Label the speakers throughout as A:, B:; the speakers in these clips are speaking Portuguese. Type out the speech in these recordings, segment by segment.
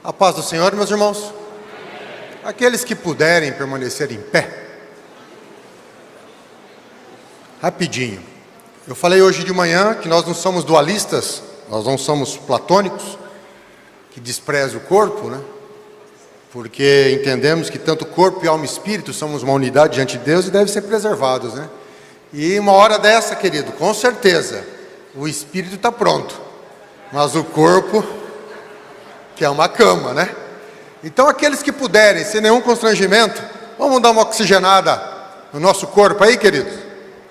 A: A paz do Senhor, meus irmãos. Aqueles que puderem permanecer em pé. Rapidinho. Eu falei hoje de manhã que nós não somos dualistas, nós não somos platônicos, que desprezam o corpo, né? Porque entendemos que tanto corpo e alma e espírito somos uma unidade diante de Deus e devem ser preservados, né? E uma hora dessa, querido, com certeza, o espírito está pronto, mas o corpo, que é uma cama, né? Então aqueles que puderem, sem nenhum constrangimento, vamos dar uma oxigenada no nosso corpo aí, queridos?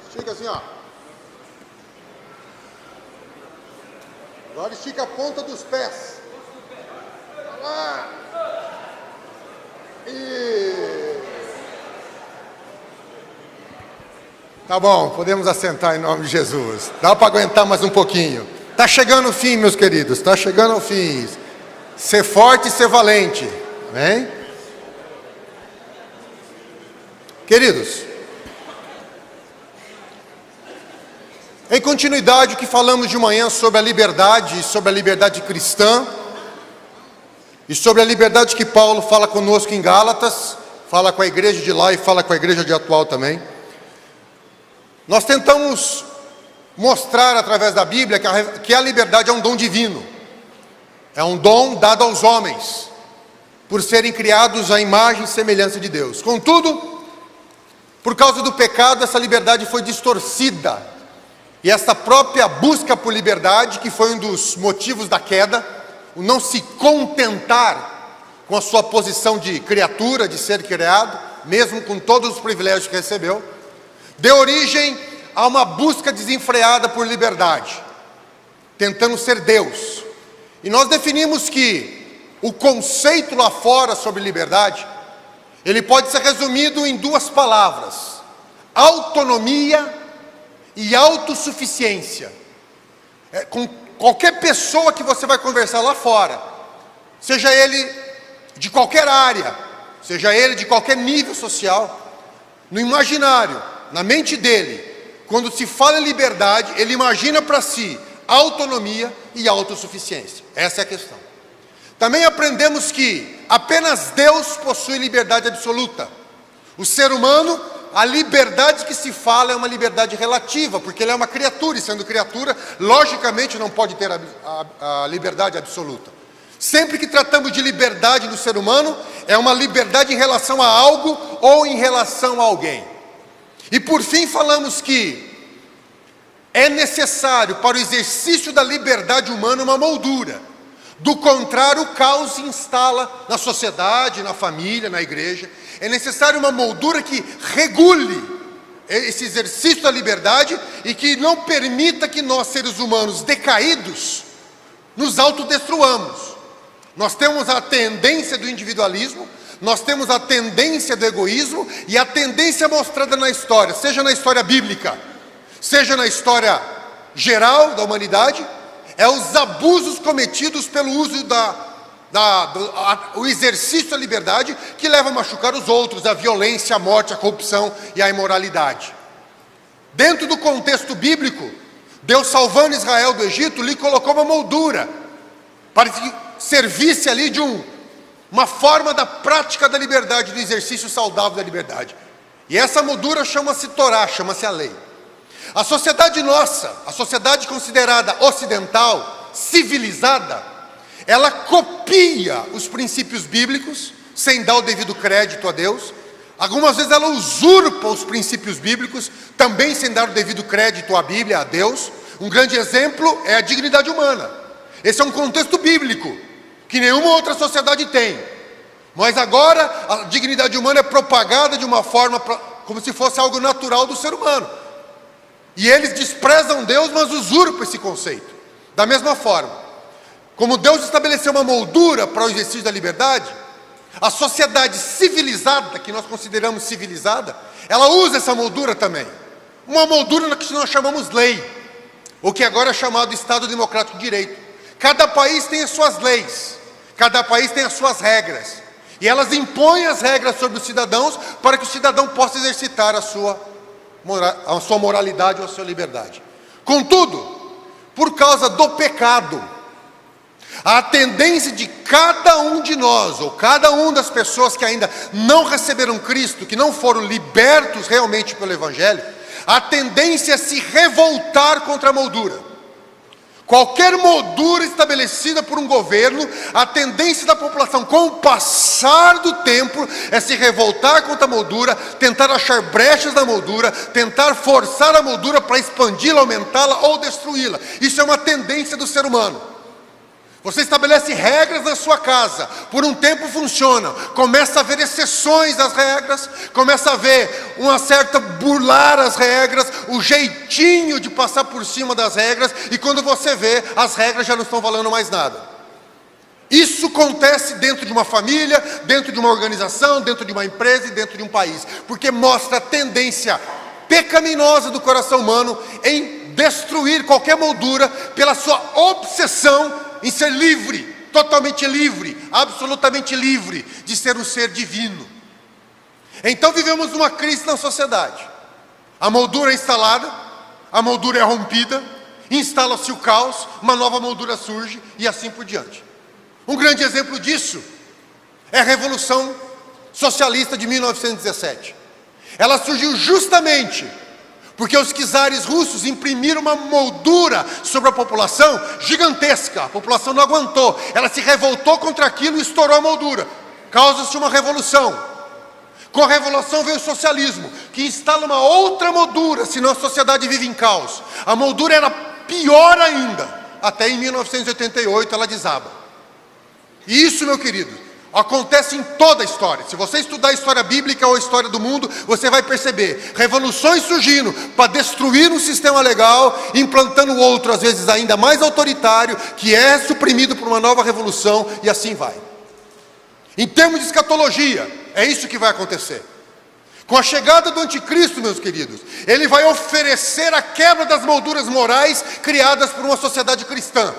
A: Estica assim, ó. Agora estica a ponta dos pés. Vai lá. Tá bom, podemos assentar em nome de Jesus. Dá para aguentar mais um pouquinho. Tá chegando o fim, meus queridos, tá chegando ao fim. Ser forte e ser valente, amém? Queridos, em continuidade o que falamos de manhã sobre a liberdade cristã, e sobre a liberdade que Paulo fala conosco em Gálatas, fala com a igreja de lá e fala com a igreja de atual também. Nós tentamos mostrar através da Bíblia que a liberdade é um dom divino. É um dom dado aos homens, por serem criados à imagem e semelhança de Deus. Contudo, por causa do pecado, essa liberdade foi distorcida. E essa própria busca por liberdade, que foi um dos motivos da queda, o não se contentar com a sua posição de criatura, de ser criado, mesmo com todos os privilégios que recebeu, deu origem a uma busca desenfreada por liberdade, tentando ser Deus. E nós definimos que o conceito lá fora sobre liberdade, ele pode ser resumido em duas palavras: autonomia e autossuficiência. Com qualquer pessoa que você vai conversar lá fora, seja ele de qualquer área, seja ele de qualquer nível social, no imaginário, na mente dele, quando se fala em liberdade, ele imagina para si autonomia e autossuficiência. Essa é a questão. Também aprendemos que apenas Deus possui liberdade absoluta. O ser humano, a liberdade que se fala é uma liberdade relativa, porque ele é uma criatura, e sendo criatura, logicamente não pode ter a liberdade absoluta. Sempre que tratamos de liberdade do ser humano, é uma liberdade em relação a algo ou em relação a alguém. E por fim falamos que é necessário para o exercício da liberdade humana uma moldura. Do contrário, o caos se instala na sociedade, na família, na igreja. É necessário uma moldura que regule esse exercício da liberdade e que não permita que nós, seres humanos decaídos, nos autodestruamos. Nós temos a tendência do individualismo, nós temos a tendência do egoísmo e a tendência mostrada na história, seja na história bíblica, seja na história geral da humanidade, é os abusos cometidos pelo uso o exercício da liberdade que leva a machucar os outros, a violência, a morte, a corrupção e a imoralidade. Dentro do contexto bíblico, Deus, salvando Israel do Egito, lhe colocou uma moldura para que servisse ali de uma forma da prática da liberdade, do exercício saudável da liberdade. E essa moldura chama-se Torá, chama-se a lei. A sociedade nossa, a sociedade considerada ocidental, civilizada, ela copia os princípios bíblicos, sem dar o devido crédito a Deus. Algumas vezes ela usurpa os princípios bíblicos, também sem dar o devido crédito à Bíblia, a Deus. Um grande exemplo é a dignidade humana. Esse é um contexto bíblico, que nenhuma outra sociedade tem. Mas agora a dignidade humana é propagada de uma forma como se fosse algo natural do ser humano. E eles desprezam Deus, mas usurpam esse conceito. Da mesma forma, como Deus estabeleceu uma moldura para o exercício da liberdade, a sociedade civilizada, que nós consideramos civilizada, ela usa essa moldura também. Uma moldura que nós chamamos lei, o que agora é chamado Estado Democrático de Direito. Cada país tem as suas leis, cada país tem as suas regras, e elas impõem as regras sobre os cidadãos para que o cidadão possa exercitar a sua moralidade ou a sua liberdade. Contudo, por causa do pecado, A tendência de cada um de nós, ou cada uma das pessoas que ainda não receberam Cristo, que não foram libertos realmente pelo Evangelho, a tendência é se revoltar contra a moldura. Qualquer moldura estabelecida por um governo, a tendência da população, com o passar do tempo, é se revoltar contra a moldura, tentar achar brechas na moldura, tentar forçar a moldura para expandi-la, aumentá-la ou destruí-la. Isso é uma tendência do ser humano. Você estabelece regras na sua casa, por um tempo funcionam, começa a haver exceções às regras, começa a haver uma certa burlar as regras, o jeitinho de passar por cima das regras, e quando você vê, as regras já não estão valendo mais nada. Isso acontece dentro de uma família, dentro de uma organização, dentro de uma empresa e dentro de um país, porque mostra a tendência pecaminosa do coração humano em destruir qualquer moldura pela sua obsessão em ser livre, totalmente livre, absolutamente livre de ser um ser divino. Então vivemos uma crise na sociedade. A moldura é instalada, a moldura é rompida, instala-se o caos, uma nova moldura surge e assim por diante. Um grande exemplo disso é a Revolução Socialista de 1917. Ela surgiu justamente porque os czares russos imprimiram uma moldura sobre a população gigantesca. A população não aguentou, ela se revoltou contra aquilo e estourou a moldura. Causa-se uma revolução. Com a revolução veio o socialismo, que instala uma outra moldura, senão a sociedade vive em caos. A moldura era pior ainda, até em 1988 ela desaba. E isso, meu querido, acontece em toda a história. Se você estudar a história bíblica ou a história do mundo, você vai perceber revoluções surgindo para destruir um sistema legal, implantando outro, às vezes ainda mais autoritário, que é suprimido por uma nova revolução, e assim vai. Em termos de escatologia, é isso que vai acontecer. Com a chegada do anticristo, meus queridos, ele vai oferecer a quebra das molduras morais criadas por uma sociedade cristã.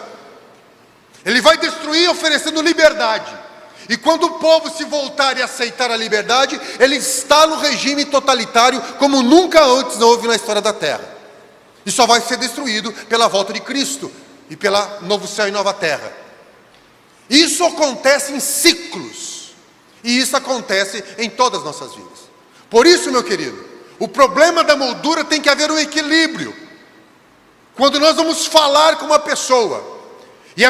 A: Ele vai destruir oferecendo liberdade. E quando o povo se voltar e aceitar a liberdade, ele está no regime totalitário como nunca antes houve na história da Terra. E só vai ser destruído pela volta de Cristo e pela novo céu e nova terra. Isso acontece em ciclos. E isso acontece em todas as nossas vidas. Por isso, meu querido, o problema da moldura tem que haver um equilíbrio. Quando nós vamos falar com uma pessoa, e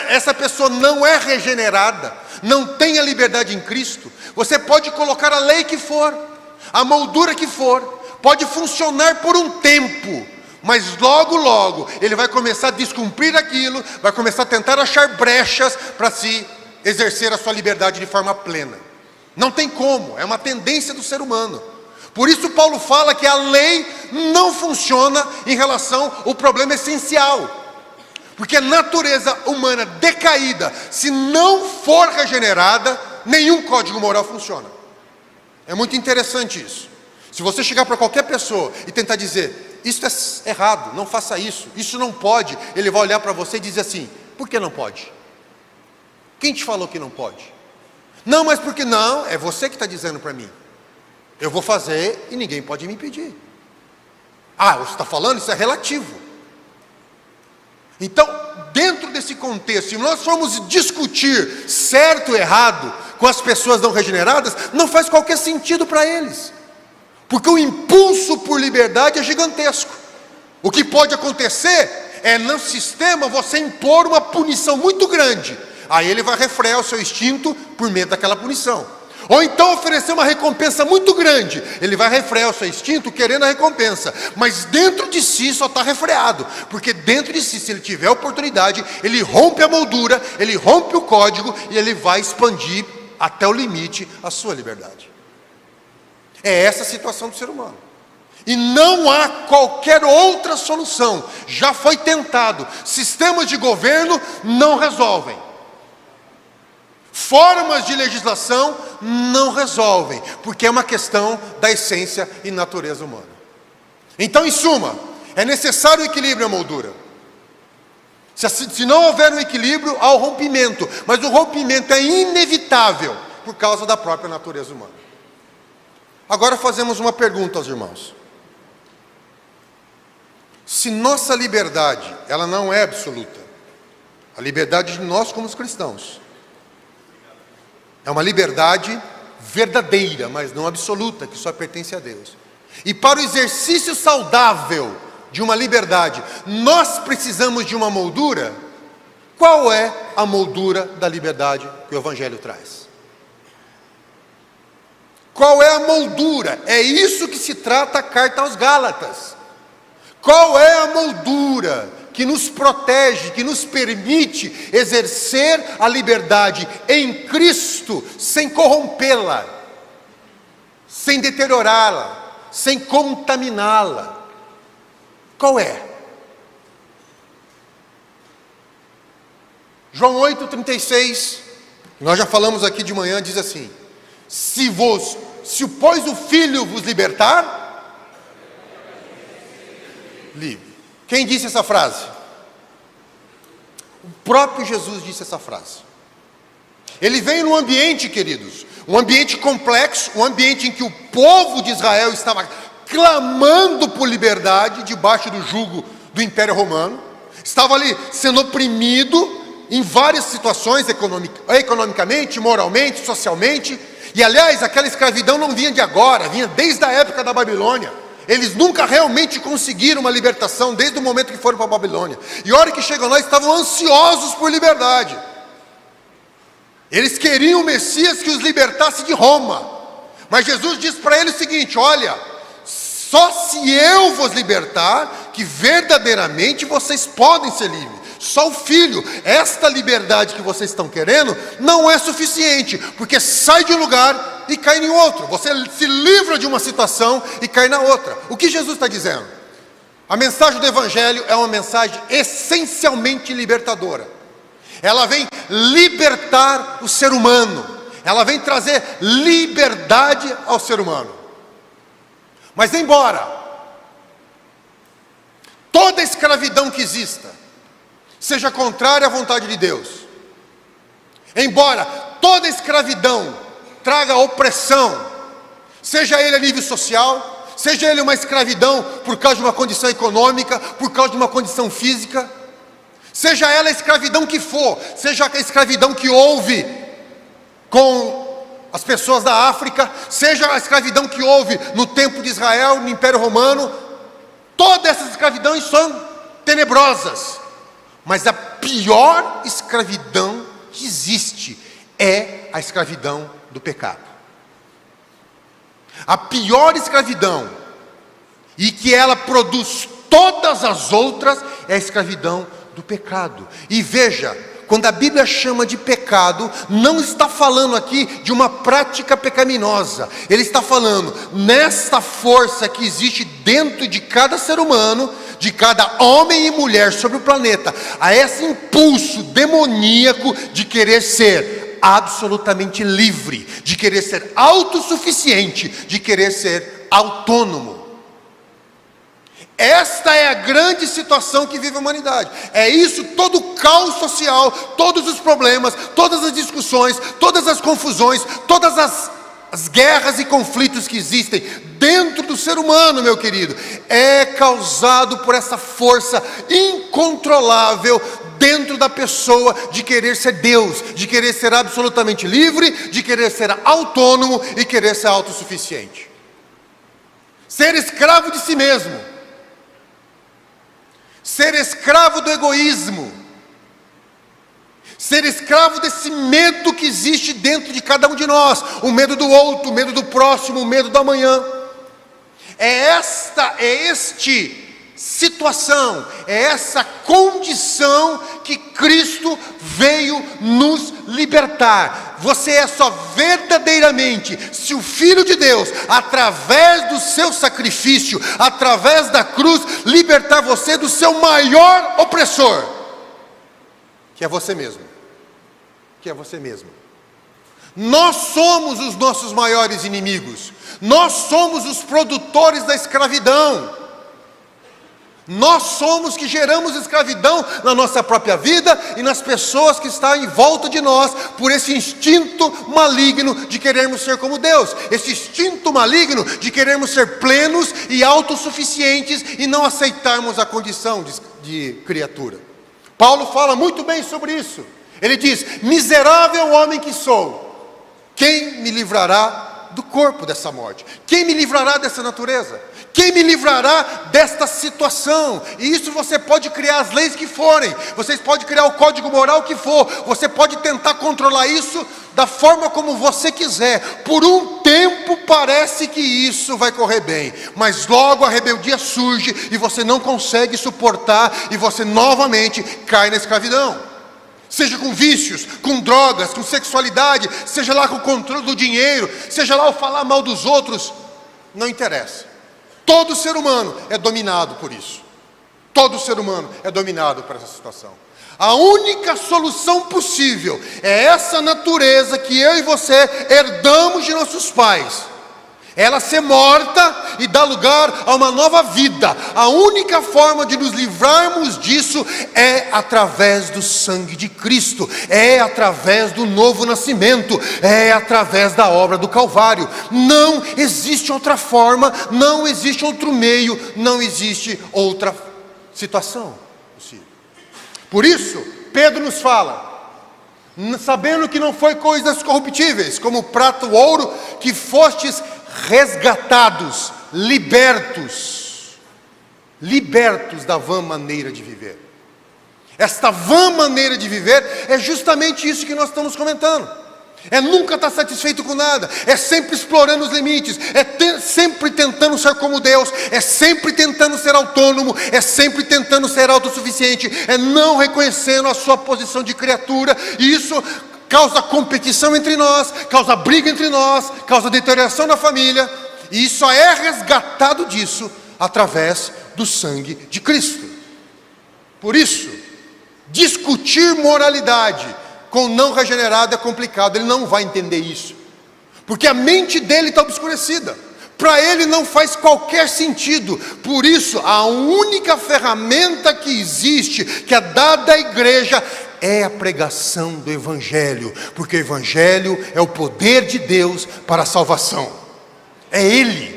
A: essa pessoa não é regenerada, não tem a liberdade em Cristo, você pode colocar a lei que for, a moldura que for, pode funcionar por um tempo, mas logo, logo, ele vai começar a descumprir aquilo, vai começar a tentar achar brechas para se exercer a sua liberdade de forma plena. Não tem como, é uma tendência do ser humano. Por isso Paulo fala que a lei não funciona em relação ao problema essencial. Porque a natureza humana decaída, se não for regenerada, nenhum código moral funciona. É muito interessante isso. Se você chegar para qualquer pessoa e tentar dizer, isso é errado, não faça isso, isso não pode, ele vai olhar para você e dizer assim, por que não pode? Quem te falou que não pode? Não, mas por que não? É você que está dizendo para mim. Eu vou fazer e ninguém pode me impedir. Ah, você está falando? Isso é relativo. Então, dentro desse contexto, se nós formos discutir certo ou errado com as pessoas não regeneradas, não faz qualquer sentido para eles. Porque o impulso por liberdade é gigantesco. O que pode acontecer é, no sistema, você impor uma punição muito grande. Aí ele vai refrear o seu instinto por medo daquela punição. Ou então oferecer uma recompensa muito grande. Ele vai refrear o seu instinto querendo a recompensa. Mas dentro de si só está refreado. Porque dentro de si, se ele tiver oportunidade, ele rompe a moldura, ele rompe o código e ele vai expandir até o limite a sua liberdade. É essa a situação do ser humano. E não há qualquer outra solução. Já foi tentado. Sistemas de governo não resolvem. Formas de legislação não resolvem, porque é uma questão da essência e natureza humana. Então, em suma, é necessário o equilíbrio e a moldura. Se não houver um equilíbrio, há o rompimento, mas o rompimento é inevitável por causa da própria natureza humana. Agora fazemos uma pergunta aos irmãos. Se nossa liberdade, ela não é absoluta, A liberdade de nós como os cristãos. É uma liberdade verdadeira, mas não absoluta, que só pertence a Deus. E para o exercício saudável de uma liberdade, nós precisamos de uma moldura. Qual é a moldura da liberdade que o Evangelho traz? Qual é a moldura? É isso que se trata a carta aos Gálatas. Qual é a moldura que nos protege, que nos permite exercer a liberdade em Cristo, sem corrompê-la, sem deteriorá-la, sem contaminá-la? Qual é? João 8,36, nós já falamos aqui de manhã, diz assim: se pois o Filho vos libertar, livre. Quem disse essa frase? O próprio Jesus disse essa frase. Ele veio num ambiente, queridos, um ambiente complexo, um ambiente em que o povo de Israel estava clamando por liberdade debaixo do jugo do Império Romano, estava ali sendo oprimido em várias situações, economicamente, moralmente, socialmente. E aliás, aquela escravidão não vinha de agora, vinha desde a época da Babilônia. Eles nunca realmente conseguiram uma libertação desde o momento que foram para a Babilônia. E a hora que chegam lá, estavam ansiosos por liberdade. Eles queriam o Messias que os libertasse de Roma. Mas Jesus diz para eles o seguinte: olha, só se eu vos libertar, que verdadeiramente vocês podem ser livres. Só o Filho. Esta liberdade que vocês estão querendo não é suficiente, porque sai de um lugar e cai em outro. Você se livra de uma situação e cai na outra. O que Jesus está dizendo? A mensagem do Evangelho é uma mensagem essencialmente libertadora. Ela vem libertar o ser humano. Ela vem trazer liberdade ao ser humano. Mas embora toda escravidão que exista seja contrária à vontade de Deus, embora toda escravidão traga opressão, seja ele a nível social, seja ele uma escravidão por causa de uma condição econômica, por causa de uma condição física, seja ela a escravidão que for, seja a escravidão que houve com as pessoas da África, seja a escravidão que houve no tempo de Israel, no Império Romano, todas essas escravidões são tenebrosas. Mas a pior escravidão que existe é a escravidão do pecado. A pior escravidão, e que ela produz todas as outras, é a escravidão do pecado. E veja, quando a Bíblia chama de pecado, não está falando aqui de uma prática pecaminosa. Ele está falando nesta força que existe dentro de cada ser humano, de cada homem e mulher sobre o planeta, a esse impulso demoníaco de querer ser absolutamente livre, de querer ser autossuficiente, de querer ser autônomo. Esta é a grande situação que vive a humanidade. É isso, todo o caos social, todos os problemas, todas as discussões, todas as confusões, todas as guerras e conflitos que existem dentro do ser humano, meu querido, é causado por essa força incontrolável dentro da pessoa de querer ser Deus, de querer ser absolutamente livre, de querer ser autônomo e querer ser autossuficiente. Ser escravo de si mesmo. Ser escravo do egoísmo, ser escravo desse medo que existe dentro de cada um de nós, o medo do outro, o medo do próximo, o medo do amanhã. É situação, é essa condição que Cristo veio nos libertar. Você é só verdadeiramente, se o Filho de Deus, através do seu sacrifício, através da cruz, libertar você do seu maior opressor, que é você mesmo. Que é você mesmo. Nós somos os nossos maiores inimigos. Nós somos os produtores da escravidão. Nós somos que geramos escravidão na nossa própria vida e nas pessoas que estão em volta de nós, por esse instinto maligno de querermos ser como Deus, esse instinto maligno de querermos ser plenos e autossuficientes e não aceitarmos a condição de criatura. Paulo fala muito bem sobre isso. Ele diz: miserável homem que sou, quem me livrará do corpo dessa morte? Quem me livrará dessa natureza? Quem me livrará desta situação? E isso você pode criar as leis que forem, vocês podem criar o código moral que for, você pode tentar controlar isso da forma como você quiser. Por um tempo parece que isso vai correr bem, mas logo a rebeldia surge e você não consegue suportar e você novamente cai na escravidão. Seja com vícios, com drogas, com sexualidade, seja lá com o controle do dinheiro, seja lá o falar mal dos outros, não interessa. Todo ser humano é dominado por isso. Todo ser humano é dominado por essa situação. A única solução possível é essa natureza que eu e você herdamos de nossos pais. Ela ser morta e dar lugar a uma nova vida. A única forma de nos livrarmos disso é através do sangue de Cristo, é através do novo nascimento, é através da obra do Calvário. Não existe outra forma, não existe outro meio, não existe outra situação possível. Por isso, Pedro nos fala: sabendo que não foi coisas corruptíveis, como prata ou ouro, que fostes resgatados, libertos da vã maneira de viver. Esta vã maneira de viver é justamente isso que nós estamos comentando. É nunca estar satisfeito com nada, é sempre explorando os limites, é sempre tentando ser como Deus, é sempre tentando ser autônomo, é sempre tentando ser autossuficiente, é não reconhecendo a sua posição de criatura, e isso causa competição entre nós, causa briga entre nós, causa deterioração na família, e só é resgatado disso através do sangue de Cristo. Por isso, discutir moralidade com o não regenerado é complicado. Ele não vai entender isso, porque a mente dele está obscurecida. Para ele não faz qualquer sentido. Por isso, a única ferramenta que existe, que é dada à igreja, é a pregação do Evangelho, porque o Evangelho é o poder de Deus para a salvação. É Ele.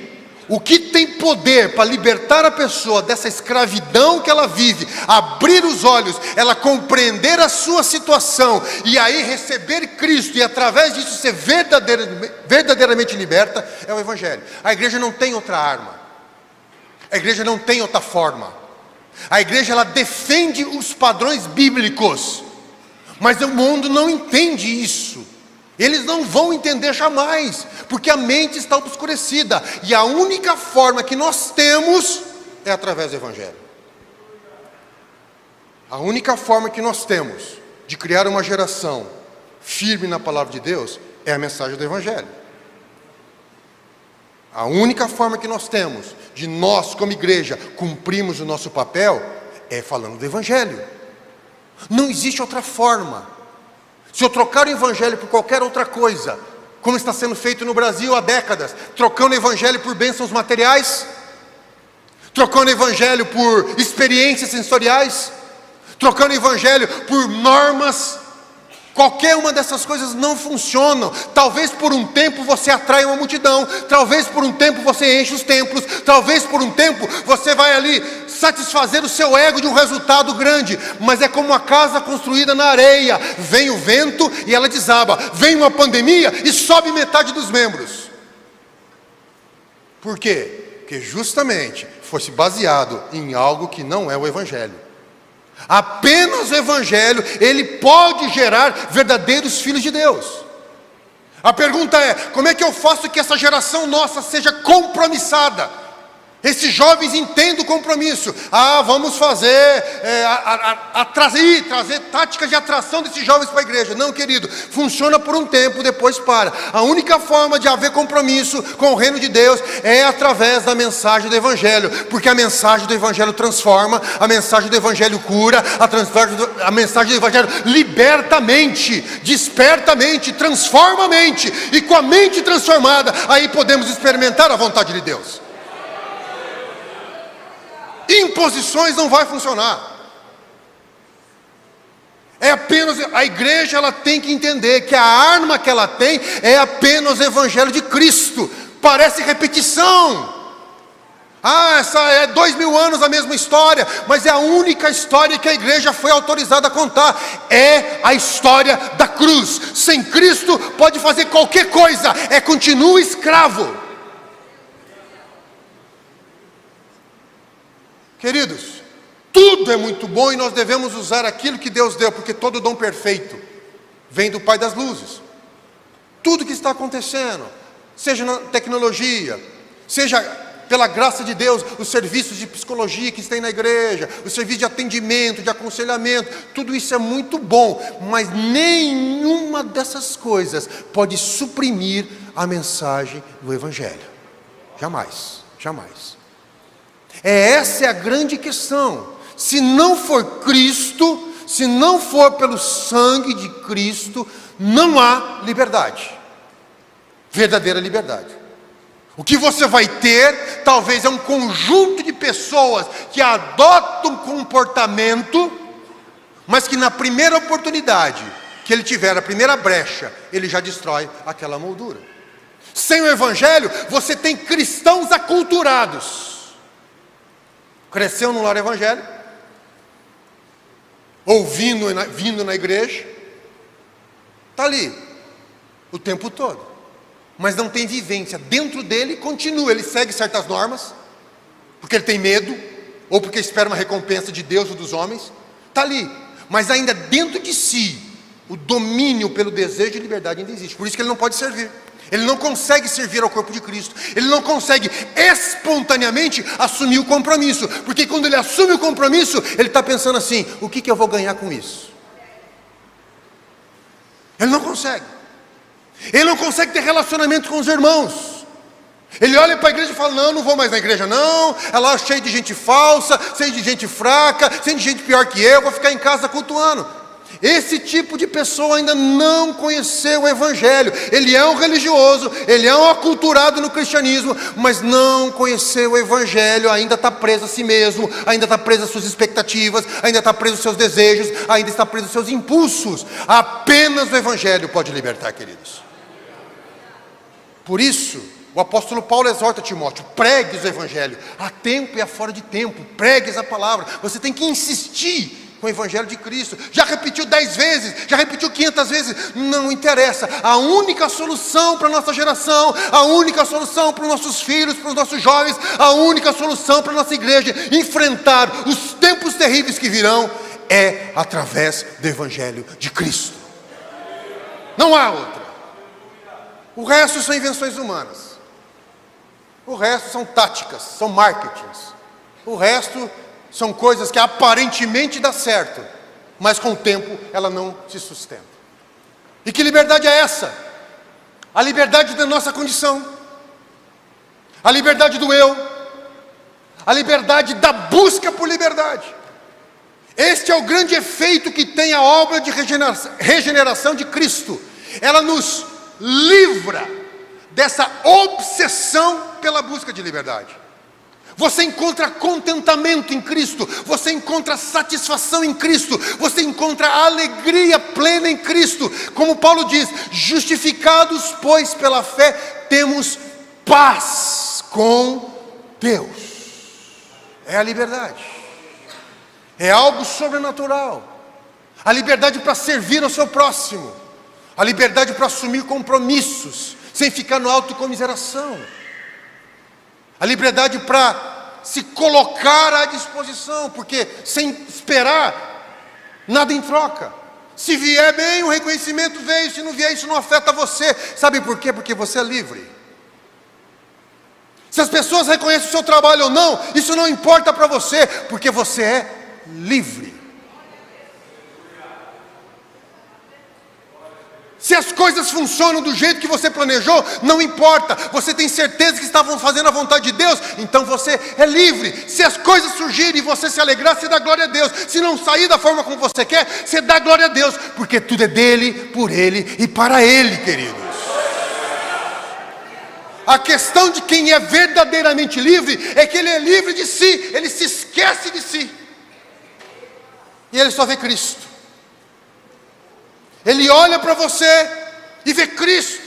A: O que tem poder para libertar a pessoa dessa escravidão que ela vive, abrir os olhos, ela compreender a sua situação, e aí receber Cristo, e através disso ser verdadeiramente liberta, é o Evangelho. A igreja não tem outra arma, a igreja não tem outra forma. A igreja, ela defende os padrões bíblicos, mas o mundo não entende isso. Eles não vão entender jamais, porque a mente está obscurecida, e a única forma que nós temos é através do Evangelho. A única forma que nós temos de criar uma geração firme na palavra de Deus é a mensagem do Evangelho. A única forma que nós temos de nós, como igreja, cumprirmos o nosso papel é falando do Evangelho. Não existe outra forma. Se eu trocar o Evangelho por qualquer outra coisa, como está sendo feito no Brasil há décadas, trocando o Evangelho por bênçãos materiais, trocando o Evangelho por experiências sensoriais, trocando o Evangelho por normas, qualquer uma dessas coisas não funcionam. Talvez por um tempo você atrai uma multidão, talvez por um tempo você enche os templos, talvez por um tempo você vai ali satisfazer o seu ego de um resultado grande, mas é como uma casa construída na areia. Vem o vento e ela desaba, vem uma pandemia e sobe metade dos membros. Por quê? Porque justamente fosse baseado em algo que não é o Evangelho. Apenas o Evangelho, ele pode gerar verdadeiros filhos de Deus. A pergunta é: como é que eu faço que essa geração nossa seja compromissada? Esses jovens entendem o compromisso. Vamos fazer, trazer táticas de atração desses jovens para a igreja. Não, querido, funciona por um tempo, depois para. A única forma de haver compromisso com o reino de Deus é através da mensagem do Evangelho, porque a mensagem do Evangelho transforma, a mensagem do Evangelho cura, a mensagem do Evangelho liberta a mente, desperta a mente, transforma a mente, e com a mente transformada, aí podemos experimentar a vontade de Deus. Imposições não vai funcionar. É apenas a igreja, ela tem que entender que a arma que ela tem é apenas o Evangelho de Cristo. Parece repetição, Essa é 2000 anos a mesma história, mas é a única história que a igreja foi autorizada a contar. É a história da cruz. Sem Cristo pode fazer qualquer coisa, continua escravo. Queridos, tudo é muito bom e nós devemos usar aquilo que Deus deu, porque todo dom perfeito vem do Pai das luzes. Tudo que está acontecendo, seja na tecnologia, seja pela graça de Deus, os serviços de psicologia que tem na igreja, os serviços de atendimento, de aconselhamento, tudo isso é muito bom, mas nenhuma dessas coisas pode suprimir a mensagem do Evangelho. Jamais, jamais. Essa é a grande questão. Se não for Cristo, se não for pelo sangue de Cristo, não há liberdade, verdadeira liberdade. O que você vai ter, talvez, é um conjunto de pessoas que adotam um comportamento, mas que na primeira oportunidade que ele tiver, a primeira brecha, ele já destrói aquela moldura. Sem o Evangelho, você tem cristãos aculturados. Cresceu no lar evangélico, vindo na igreja, está ali o tempo todo, mas não tem vivência. Dentro dele continua, ele segue certas normas, porque ele tem medo, ou porque espera uma recompensa de Deus ou dos homens, está ali, mas ainda dentro de si, o domínio pelo desejo de liberdade ainda existe. Por isso que ele não pode servir, ele não consegue servir ao corpo de Cristo, ele não consegue espontaneamente assumir o compromisso, porque quando ele assume o compromisso, ele está pensando assim: o que eu vou ganhar com isso? Ele não consegue. Ele não consegue ter relacionamento com os irmãos. Ele olha para a igreja e fala: não vou mais na igreja não, é lá cheio de gente falsa, cheio de gente fraca, cheio de gente pior que eu, vou ficar em casa cultuando. Esse tipo de pessoa ainda não conheceu o Evangelho. Ele é um religioso, ele é um aculturado no cristianismo, mas não conheceu o Evangelho, ainda está preso a si mesmo, ainda está preso às suas expectativas, ainda está preso aos seus desejos, ainda está preso aos seus impulsos. Apenas o Evangelho pode libertar, queridos. Por isso, o apóstolo Paulo exorta Timóteo: pregues o Evangelho, a tempo e a fora de tempo, pregues a palavra. Você tem que insistir com o Evangelho de Cristo. Já repetiu 10 vezes, já repetiu 500 vezes, não interessa. A única solução para a nossa geração, a única solução para os nossos filhos, para os nossos jovens, a única solução para a nossa igreja enfrentar os tempos terríveis que virão, é através do Evangelho de Cristo. Não há outra. O resto são invenções humanas, o resto são táticas, são marketings, o resto são coisas que aparentemente dá certo, mas com o tempo ela não se sustenta. E que liberdade é essa? A liberdade da nossa condição, a liberdade do eu, a liberdade da busca por liberdade. Este é o grande efeito que tem a obra de regeneração de Cristo. Ela nos livra dessa obsessão pela busca de liberdade. Você encontra contentamento em Cristo, você encontra satisfação em Cristo, você encontra alegria plena em Cristo. Como Paulo diz: justificados, pois, pela fé, temos paz com Deus. É a liberdade, é algo sobrenatural. A liberdade para servir ao seu próximo, a liberdade para assumir compromissos, sem ficar no autocomiseração, a liberdade para se colocar à disposição, porque sem esperar nada em troca. Se vier bem, o reconhecimento veio, se não vier, isso não afeta você. Sabe por quê? Porque você é livre. Se as pessoas reconhecem o seu trabalho ou não, isso não importa para você, porque você é livre. Se as coisas funcionam do jeito que você planejou, não importa, você tem certeza que estavam fazendo a vontade de Deus, então você é livre. Se as coisas surgirem e você se alegrar, você dá glória a Deus. Se não sair da forma como você quer, você dá glória a Deus, porque tudo é dele, por ele e para ele, queridos. A questão de quem é verdadeiramente livre é que ele é livre de si, ele se esquece de si, e ele só vê Cristo. Ele olha para você e vê Cristo,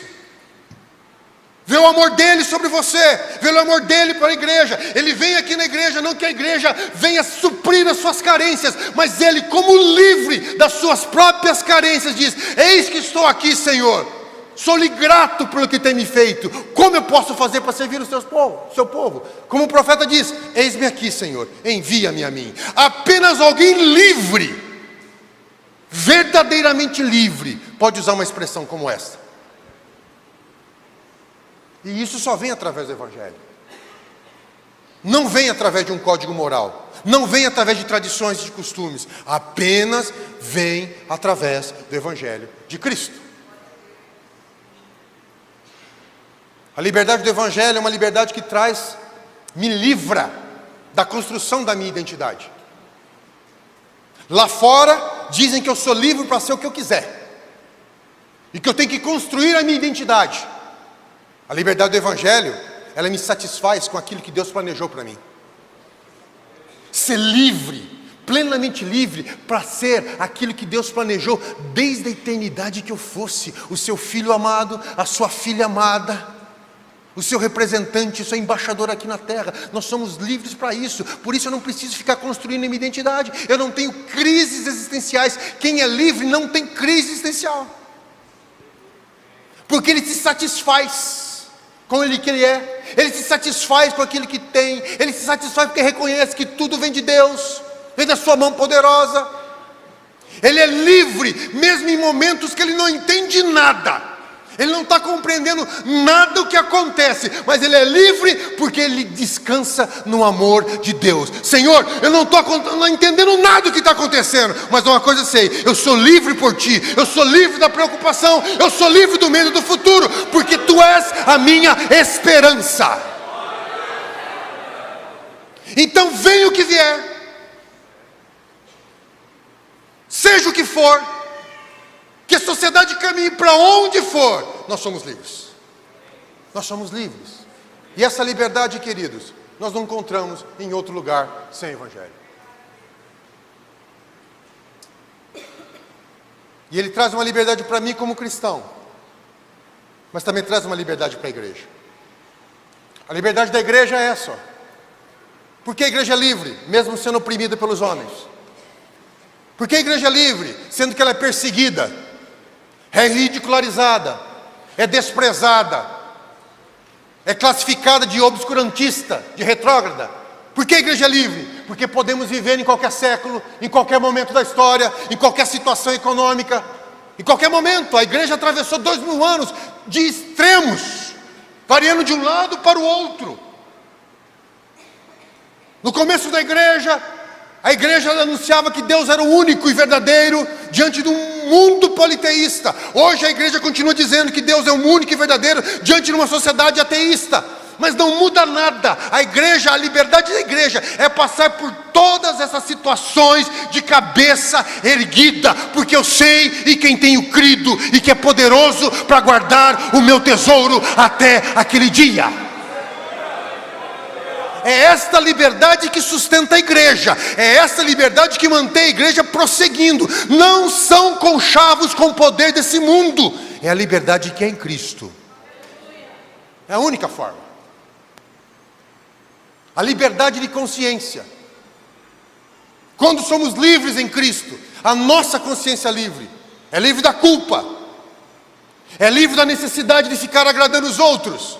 A: vê o amor dele sobre você, vê o amor dele para a igreja. Ele vem aqui na igreja, não que a igreja venha suprir as suas carências, mas ele, como livre das suas próprias carências, diz: eis que estou aqui, Senhor, sou-lhe grato pelo que tem me feito. Como eu posso fazer para servir o seu povo? Como o profeta diz: eis-me aqui, Senhor, envia-me a mim. Apenas alguém livre, verdadeiramente livre, pode usar uma expressão como essa. E isso só vem através do Evangelho. Não vem através de um código moral, não vem através de tradições e de costumes, apenas vem através do Evangelho de Cristo. A liberdade do Evangelho é uma liberdade que me livra da construção da minha identidade. Lá fora dizem que eu sou livre para ser o que eu quiser, e que eu tenho que construir a minha identidade. A liberdade do Evangelho, ela me satisfaz com aquilo que Deus planejou para mim. Ser livre, plenamente livre, para ser aquilo que Deus planejou desde a eternidade que eu fosse. O seu filho amado, a sua filha amada, o seu representante, o seu embaixador aqui na terra. Nós somos livres para isso. Por isso eu não preciso ficar construindo a minha identidade. Eu não tenho crises existenciais. Quem é livre não tem crise existencial, porque ele se satisfaz com aquilo que ele é, ele se satisfaz com aquilo que tem, ele se satisfaz porque reconhece que tudo vem de Deus, vem da sua mão poderosa. Ele é livre, mesmo em momentos que ele não entende nada, ele não está compreendendo nada do que acontece, mas ele é livre porque ele descansa no amor de Deus. Senhor, eu não estou entendendo nada do que está acontecendo, mas uma coisa eu sei: eu sou livre por ti, eu sou livre da preocupação, eu sou livre do medo do futuro, porque tu és a minha esperança. Então venha o que vier, seja o que for, que a sociedade caminhe para onde for, nós somos livres. Nós somos livres. E essa liberdade, queridos, nós não encontramos em outro lugar sem Evangelho. E ele traz uma liberdade para mim como cristão, mas também traz uma liberdade para a igreja. A liberdade da igreja é essa. Por que a igreja é livre, mesmo sendo oprimida pelos homens? Por que a igreja é livre, sendo que ela é perseguida, é ridicularizada, é desprezada, é classificada de obscurantista, de retrógrada? Por que a igreja é livre? Porque podemos viver em qualquer século, em qualquer momento da história, em qualquer situação econômica, em qualquer momento. A igreja atravessou 2000 anos de extremos, variando de um lado para o outro. No começo da igreja, a igreja anunciava que Deus era o único e verdadeiro diante de um mundo politeísta. Hoje a igreja continua dizendo que Deus é o único e verdadeiro diante de uma sociedade ateísta. Mas não muda nada. A igreja, a liberdade da igreja é passar por todas essas situações de cabeça erguida, porque eu sei em quem tenho crido e que é poderoso para guardar o meu tesouro até aquele dia. É esta liberdade que sustenta a igreja, é essa liberdade que mantém a igreja prosseguindo. Não são conchavos com o poder desse mundo, é a liberdade que é em Cristo. É a única forma. A liberdade de consciência. Quando somos livres em Cristo, a nossa consciência é livre. É livre da culpa, é livre da necessidade de ficar agradando os outros,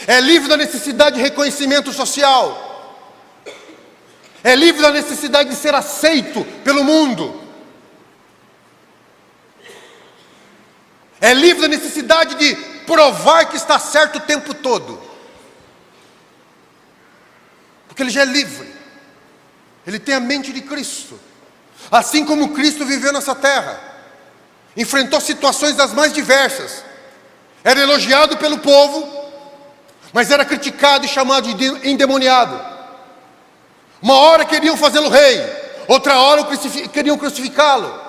A: é livre da necessidade de reconhecimento social, é livre da necessidade de ser aceito pelo mundo, é livre da necessidade de provar que está certo o tempo todo, porque ele já é livre, ele tem a mente de Cristo. Assim como Cristo viveu nessa terra, enfrentou situações das mais diversas, era elogiado pelo povo, mas era criticado e chamado de endemoniado. Uma hora queriam fazê-lo rei, outra hora queriam crucificá-lo.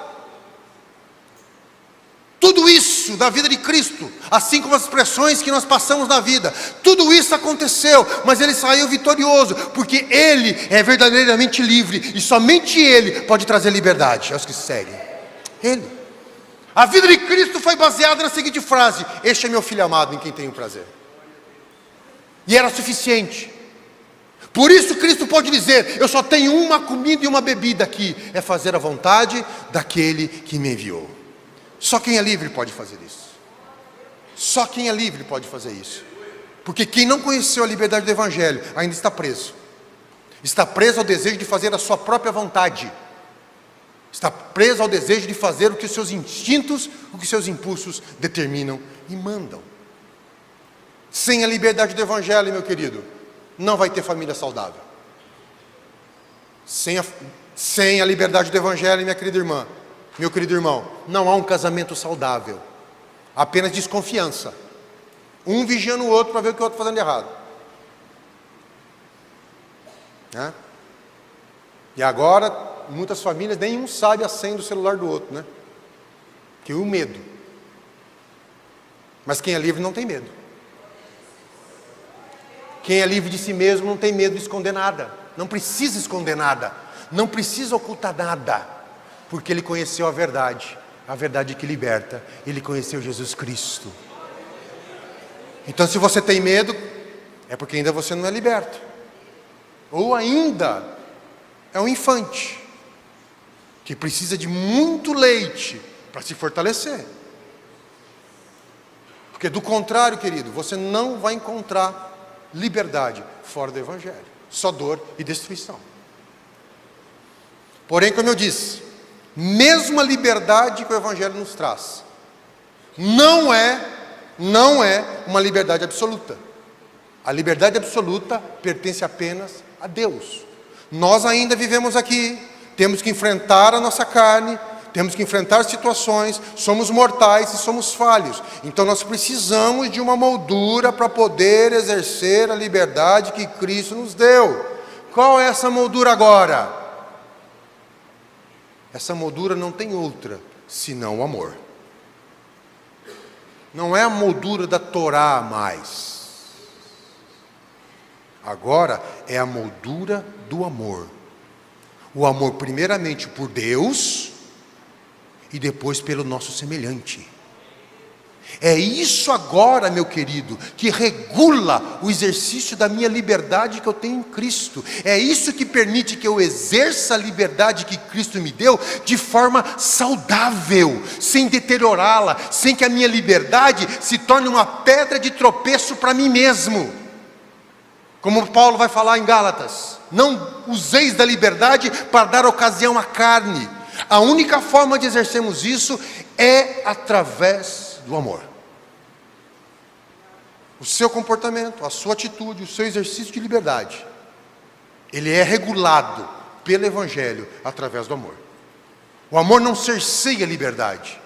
A: Tudo isso da vida de Cristo, assim como as pressões que nós passamos na vida, tudo isso aconteceu, mas ele saiu vitorioso, porque ele é verdadeiramente livre, e somente ele pode trazer liberdade aos que seguem. Ele. A vida de Cristo foi baseada na seguinte frase: este é meu filho amado em quem tenho prazer. E era suficiente. Por isso Cristo pode dizer: eu só tenho uma comida e uma bebida aqui, é fazer a vontade daquele que me enviou. Só quem é livre pode fazer isso. Só quem é livre pode fazer isso. Porque quem não conheceu a liberdade do Evangelho ainda está preso. Está preso ao desejo de fazer a sua própria vontade. Está preso ao desejo de fazer o que os seus instintos, o que os seus impulsos determinam e mandam. Sem a liberdade do Evangelho, meu querido, não vai ter família saudável. Sem a liberdade do Evangelho, minha querida irmã, meu querido irmão, não há um casamento saudável. Apenas desconfiança. Um vigiando o outro para ver o que o outro está fazendo de errado. Né? E agora, muitas famílias, nenhum sabe a senha do celular do outro, né? Que o medo. Mas quem é livre não tem medo. Quem é livre de si mesmo não tem medo de esconder nada. Não precisa esconder nada. Não precisa ocultar nada. Porque ele conheceu a verdade que liberta. Ele conheceu Jesus Cristo. Então, se você tem medo, é porque ainda você não é liberto. Ou ainda é um infante que precisa de muito leite para se fortalecer. Porque do contrário, querido, você não vai encontrar liberdade fora do Evangelho. Só dor e destruição. Porém, como eu disse, mesmo a liberdade que o Evangelho nos traz, não é uma liberdade absoluta. A liberdade absoluta pertence apenas a Deus. Nós ainda vivemos aqui, temos que enfrentar a nossa carne, temos que enfrentar situações, somos mortais e somos falhos. Então nós precisamos de uma moldura para poder exercer a liberdade que Cristo nos deu. Qual é essa moldura agora? Essa moldura não tem outra senão o amor. Não é a moldura da Torá mais. Agora é a moldura do amor. O amor primeiramente por Deus e depois pelo nosso semelhante. É isso agora, meu querido, que regula o exercício da minha liberdade que eu tenho em Cristo. É isso que permite que eu exerça a liberdade que Cristo me deu de forma saudável, sem deteriorá-la, sem que a minha liberdade se torne uma pedra de tropeço para mim mesmo. Como Paulo vai falar em Gálatas: não useis da liberdade para dar ocasião à carne. A única forma de exercermos isso é através do amor. O seu comportamento, a sua atitude, o seu exercício de liberdade, ele é regulado pelo Evangelho através do amor. O amor não cerceia a liberdade.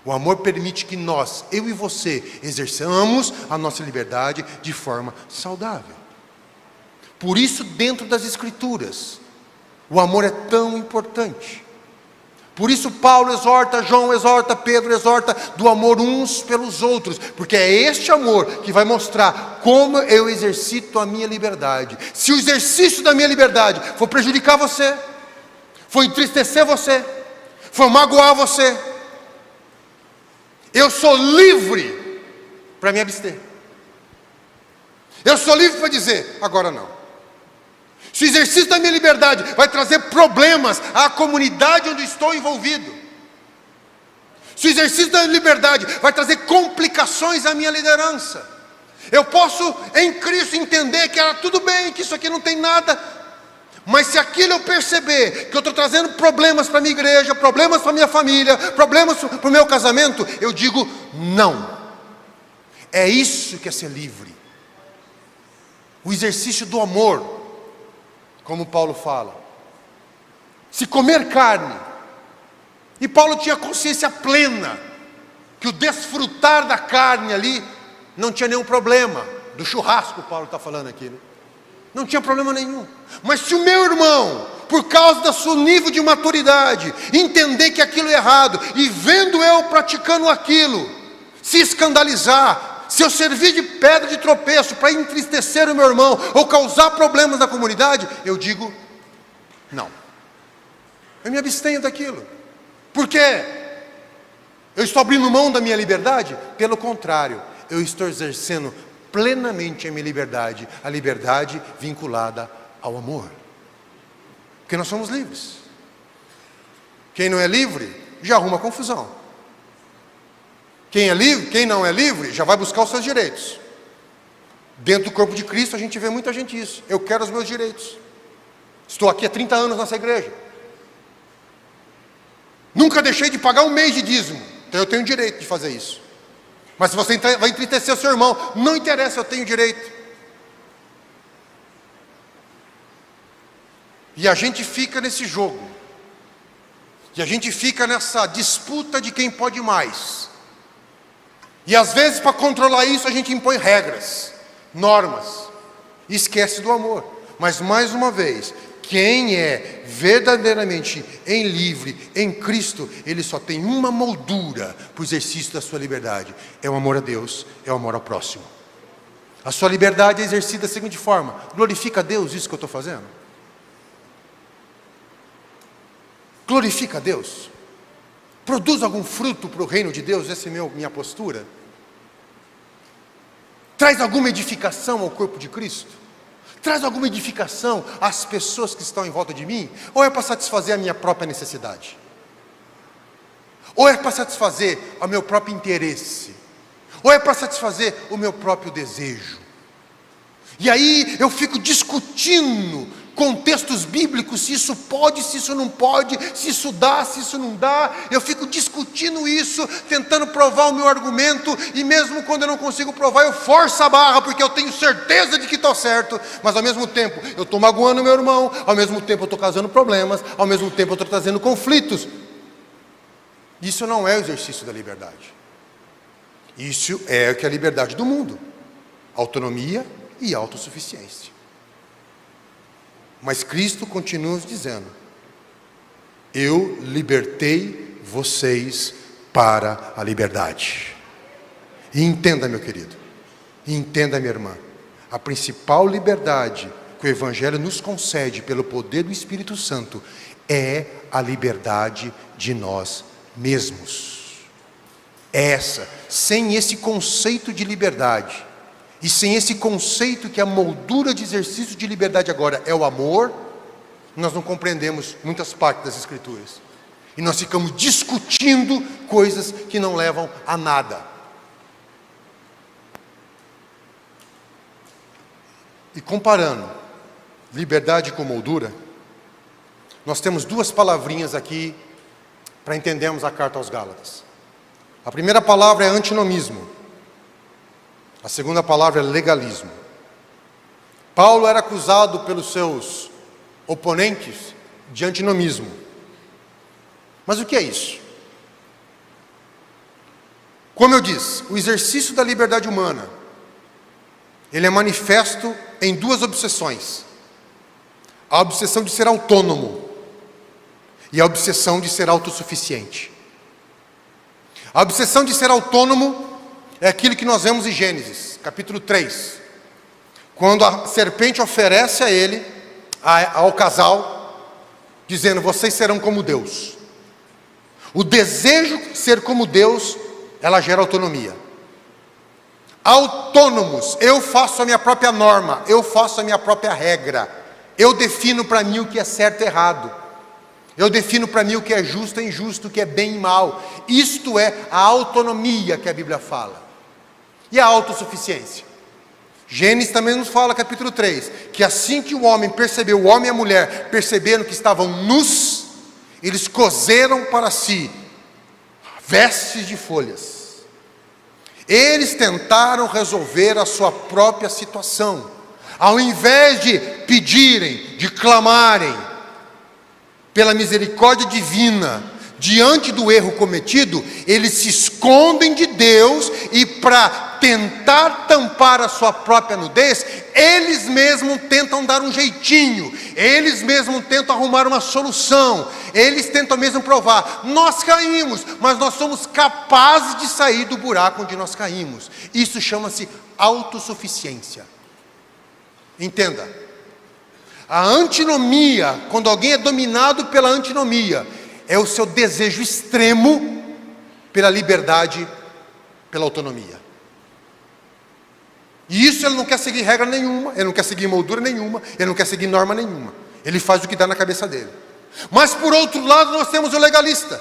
A: O amor permite que nós, eu e você, exerçamos a nossa liberdade de forma saudável. Por isso, dentro das Escrituras, o amor é tão importante. Por isso Paulo exorta, João exorta, Pedro exorta do amor uns pelos outros, porque é este amor que vai mostrar como eu exercito a minha liberdade. Se o exercício da minha liberdade for prejudicar você, for entristecer você, for magoar você, eu sou livre para me abster. Eu sou livre para dizer: agora não. Se o exercício da minha liberdade vai trazer problemas à comunidade onde estou envolvido, se o exercício da liberdade vai trazer complicações à minha liderança, eu posso em Cristo entender que era tudo bem, que isso aqui não tem nada, mas se aquilo eu perceber que eu estou trazendo problemas para a minha igreja, problemas para a minha família, problemas para o meu casamento, eu digo não. É isso que é ser livre. O exercício do amor, como Paulo fala. Se comer carne, e Paulo tinha consciência plena que o desfrutar da carne ali não tinha nenhum problema. Do churrasco Paulo está falando aqui, né? Não tinha problema nenhum. Mas se o meu irmão, por causa do seu nível de maturidade, entender que aquilo é errado, e vendo eu praticando aquilo, se escandalizar, se eu servir de pedra de tropeço para entristecer o meu irmão, ou causar problemas na comunidade, eu digo não. Eu me abstenho daquilo. Por quê? Eu estou abrindo mão da minha liberdade? Pelo contrário, eu estou exercendo plenamente a minha liberdade, a liberdade vinculada ao amor. Porque nós somos livres. Quem não é livre, já arruma confusão. Quem é livre, quem não é livre, já vai buscar os seus direitos. Dentro do corpo de Cristo a gente vê muita gente isso. Eu quero os meus direitos. Estou aqui há 30 anos nessa igreja. Nunca deixei de pagar um mês de dízimo. Então eu tenho direito de fazer isso. Mas se você vai entristecer o seu irmão, não interessa, eu tenho direito. E a gente fica nesse jogo. E a gente fica nessa disputa de quem pode mais. E às vezes, para controlar isso, a gente impõe regras, normas, e esquece do amor. Mas mais uma vez, quem é verdadeiramente livre em Cristo, ele só tem uma moldura para o exercício da sua liberdade: é o amor a Deus, é o amor ao próximo. A sua liberdade é exercida da seguinte forma: glorifica a Deus isso que eu estou fazendo? Glorifica a Deus? Produz algum fruto para o reino de Deus? Essa é minha postura. Traz alguma edificação ao corpo de Cristo? Traz alguma edificação às pessoas que estão em volta de mim? Ou é para satisfazer a minha própria necessidade? Ou é para satisfazer o meu próprio interesse? Ou é para satisfazer o meu próprio desejo? E aí eu fico discutindo contextos bíblicos, se isso pode, se isso não pode, se isso dá, se isso não dá. Eu fico discutindo isso, tentando provar o meu argumento, e mesmo quando eu não consigo provar, eu forço a barra, porque eu tenho certeza de que estou certo, mas ao mesmo tempo eu estou magoando meu irmão, ao mesmo tempo eu estou causando problemas, ao mesmo tempo eu estou trazendo conflitos. Isso não é o exercício da liberdade. Isso é o que é a liberdade do mundo: autonomia e autossuficiência. Mas Cristo continua dizendo: eu libertei vocês para a liberdade. E entenda, meu querido, e entenda, minha irmã, a principal liberdade que o Evangelho nos concede pelo poder do Espírito Santo é a liberdade de nós mesmos. Essa, sem esse conceito de liberdade, e sem esse conceito que a moldura de exercício de liberdade agora é o amor, nós não compreendemos muitas partes das Escrituras. E nós ficamos discutindo coisas que não levam a nada. E comparando liberdade com moldura, nós temos duas palavrinhas aqui para entendermos a carta aos Gálatas. A primeira palavra é antinomismo. A segunda palavra é legalismo. Paulo era acusado pelos seus oponentes de antinomismo. Mas o que é isso? Como eu disse, o exercício da liberdade humana, ele é manifesto em duas obsessões: a obsessão de ser autônomo e a obsessão de ser autossuficiente. A obsessão de ser autônomo é aquilo que nós vemos em Gênesis, capítulo 3. Quando a serpente oferece a ele, ao casal, dizendo: vocês serão como Deus. O desejo de ser como Deus, ela gera autonomia. Autônomos, eu faço a minha própria norma, eu faço a minha própria regra. Eu defino para mim o que é certo e errado. Eu defino para mim o que é justo e injusto, o que é bem e mal. Isto é a autonomia que a Bíblia fala. E a autossuficiência? Gênesis também nos fala, capítulo 3, que assim que o homem percebeu, o homem e a mulher perceberam que estavam nus, eles coseram para si vestes de folhas. Eles tentaram resolver a sua própria situação. Ao invés de pedirem, de clamarem pela misericórdia divina diante do erro cometido, eles se escondem de Deus e, para tentar tampar a sua própria nudez, eles mesmos tentam dar um jeitinho, eles mesmos tentam arrumar uma solução, eles tentam mesmo provar: nós caímos, mas nós somos capazes de sair do buraco onde nós caímos. Isso chama-se autossuficiência. Entenda, a antinomia, quando alguém é dominado pela antinomia, é o seu desejo extremo pela liberdade, pela autonomia. E isso ele não quer seguir regra nenhuma, ele não quer seguir moldura nenhuma, ele não quer seguir norma nenhuma. Ele faz o que dá na cabeça dele. Mas por outro lado nós temos o legalista.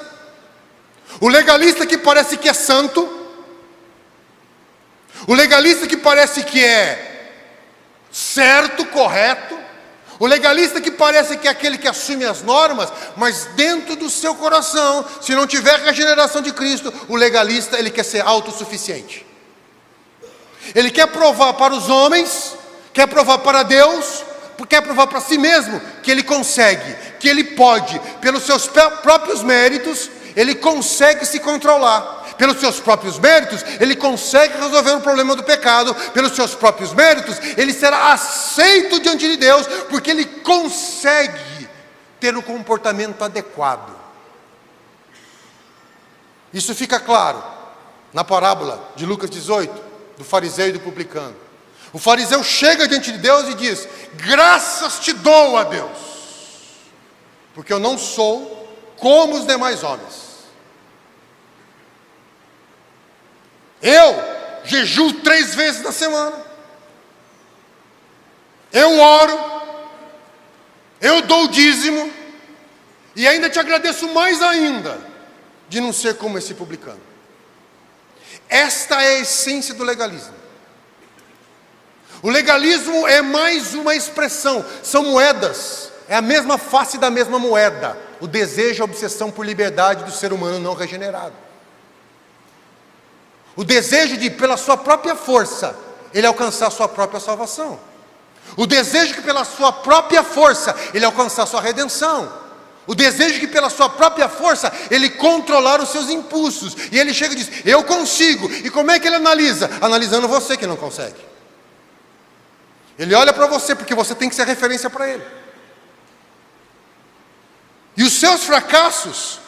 A: O legalista que parece que é santo. O legalista que parece que é certo, correto. O legalista que parece que é aquele que assume as normas, mas dentro do seu coração, se não tiver regeneração de Cristo, o legalista ele quer ser autossuficiente. Ele quer provar para os homens, quer provar para Deus, quer provar para si mesmo que ele consegue, que ele pode, pelos seus próprios méritos, ele consegue se controlar. Pelos seus próprios méritos, ele consegue resolver o problema do pecado. Pelos seus próprios méritos, ele será aceito diante de Deus, porque ele consegue ter um comportamento adequado. Isso fica claro na parábola de Lucas 18, do fariseu e do publicano. O fariseu chega diante de Deus e diz: graças te dou a Deus, porque eu não sou como os demais homens. Eu jejuo 3 vezes na semana. Eu oro. Eu dou o dízimo. E ainda te agradeço mais ainda de não ser como esse publicano. Esta é a essência do legalismo. O legalismo é mais uma expressão. São moedas. É a mesma face da mesma moeda. O desejo e a obsessão por liberdade do ser humano não regenerado. O desejo de, pela sua própria força, ele alcançar a sua própria salvação. O desejo que pela sua própria força, ele alcançar a sua redenção. O desejo que pela sua própria força, ele controlar os seus impulsos. E ele chega e diz: eu consigo. E como é que ele analisa? Analisando você que não consegue. Ele olha para você, porque você tem que ser referência para ele. E os seus fracassos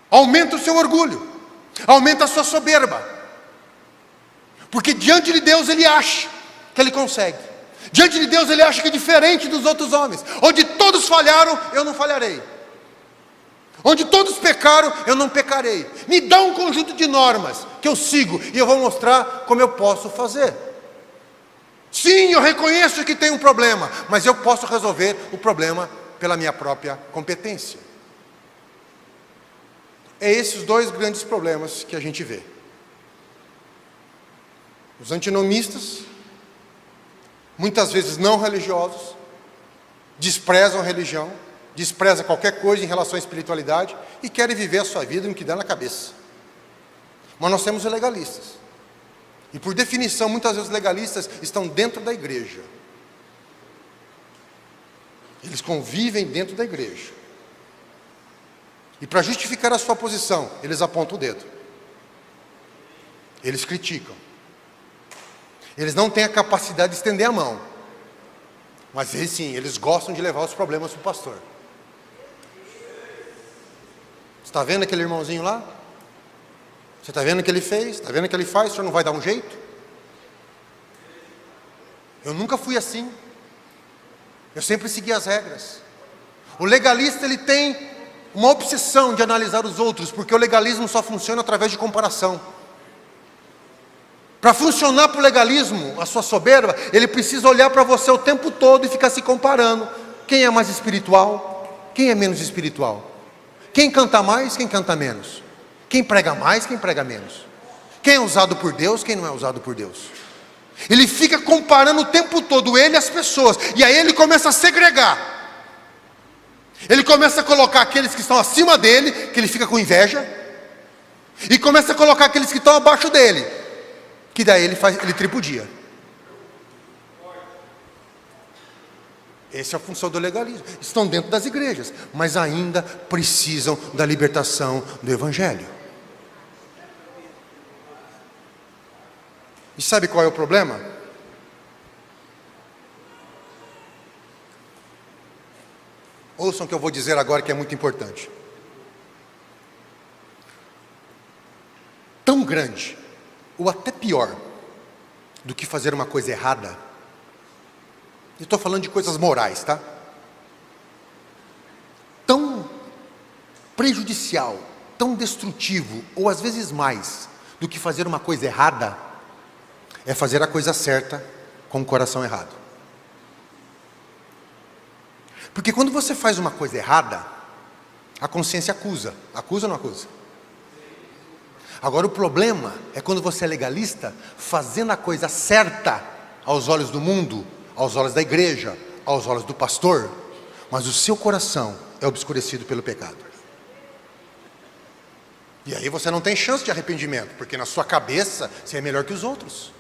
A: aumentam o seu orgulho. Aumenta a sua soberba. Porque diante de Deus ele acha que ele consegue. Diante de Deus ele acha que é diferente dos outros homens. Onde todos falharam, eu não falharei. Onde todos pecaram, eu não pecarei. Me dá um conjunto de normas que eu sigo e eu vou mostrar como eu posso fazer. Sim, eu reconheço que tem um problema, mas eu posso resolver o problema pela minha própria competência. É esses 2 grandes problemas que a gente vê. Os antinomistas, muitas vezes não religiosos, desprezam a religião, desprezam qualquer coisa em relação à espiritualidade e querem viver a sua vida no que dá na cabeça. Mas nós temos os legalistas. E por definição, muitas vezes os legalistas estão dentro da igreja. Eles convivem dentro da igreja. E para justificar a sua posição, eles apontam o dedo. Eles criticam. Eles não têm a capacidade de estender a mão. Mas eles sim, eles gostam de levar os problemas para o pastor. Você está vendo aquele irmãozinho lá? Você está vendo o que ele fez? Está vendo o que ele faz? O senhor não vai dar um jeito? Eu nunca fui assim. Eu sempre segui as regras. O legalista ele tem uma obsessão de analisar os outros, porque o legalismo só funciona através de comparação. Para funcionar para o legalismo, a sua soberba, ele precisa olhar para você o tempo todo e ficar se comparando. Quem é mais espiritual? Quem é menos espiritual? Quem canta mais? Quem canta menos? Quem prega mais? Quem prega menos? Quem é usado por Deus? Quem não é usado por Deus? Ele fica comparando o tempo todo ele e as pessoas, e aí ele começa a segregar. Ele começa a colocar aqueles que estão acima dele, que ele fica com inveja, e começa a colocar aqueles que estão abaixo dele, que daí ele tripudia. Essa é a função do legalismo. Estão dentro das igrejas, mas ainda precisam da libertação do Evangelho. E sabe qual é o problema? Ouçam o que eu vou dizer agora, que é muito importante. Tão grande, ou até pior, do que fazer uma coisa errada. Eu estou falando de coisas morais, tá? Tão prejudicial, tão destrutivo, ou às vezes mais, do que fazer uma coisa errada, é fazer a coisa certa com o coração errado. Porque quando você faz uma coisa errada, a consciência acusa. Acusa ou não acusa? Agora o problema é quando você é legalista, fazendo a coisa certa aos olhos do mundo, aos olhos da igreja, aos olhos do pastor, mas o seu coração é obscurecido pelo pecado. E aí você não tem chance de arrependimento, porque na sua cabeça você é melhor que os outros.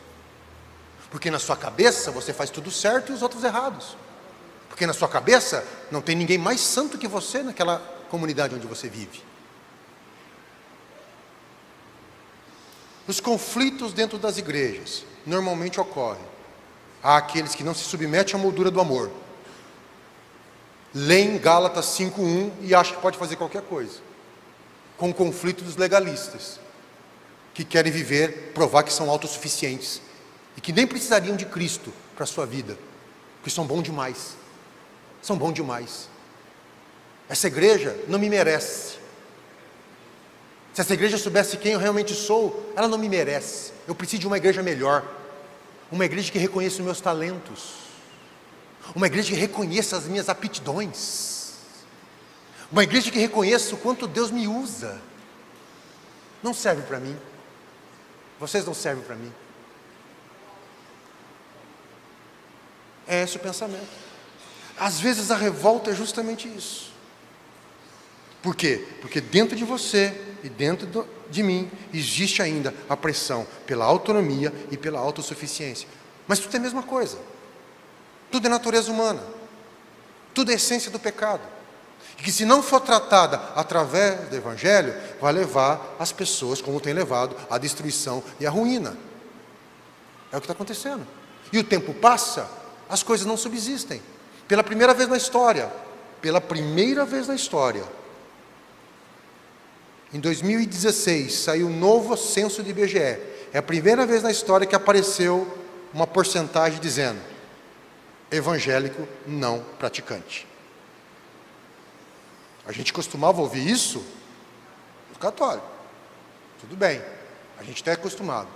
A: Porque na sua cabeça você faz tudo certo e os outros errados. Porque na sua cabeça não tem ninguém mais santo que você naquela comunidade onde você vive. Os conflitos dentro das igrejas normalmente ocorrem. Há aqueles que não se submetem à moldura do amor. Leem Gálatas 5:1 e acham que pode fazer qualquer coisa. Com o conflito dos legalistas, que querem viver, provar que são autossuficientes e que nem precisariam de Cristo para a sua vida, porque são bons demais. São bons demais. Essa igreja não me merece. Se essa igreja soubesse quem eu realmente sou, ela não me merece. Eu preciso de uma igreja melhor. Uma igreja que reconheça os meus talentos. Uma igreja que reconheça as minhas aptidões. Uma igreja que reconheça o quanto Deus me usa. Não serve para mim. Vocês não servem para mim. É esse o pensamento. Às vezes a revolta é justamente isso. Por quê? Porque dentro de você e dentro de mim existe ainda a pressão pela autonomia e pela autossuficiência. Mas tudo é a mesma coisa. Tudo é natureza humana. Tudo é essência do pecado. E que se não for tratada através do Evangelho, vai levar as pessoas, como tem levado, à destruição e à ruína. É o que está acontecendo. E o tempo passa, as coisas não subsistem. Pela primeira vez na história, em 2016, saiu um novo censo do IBGE. É a primeira vez na história que apareceu uma porcentagem dizendo: evangélico não praticante. A gente costumava ouvir isso do católico. Tudo bem, a gente está acostumado.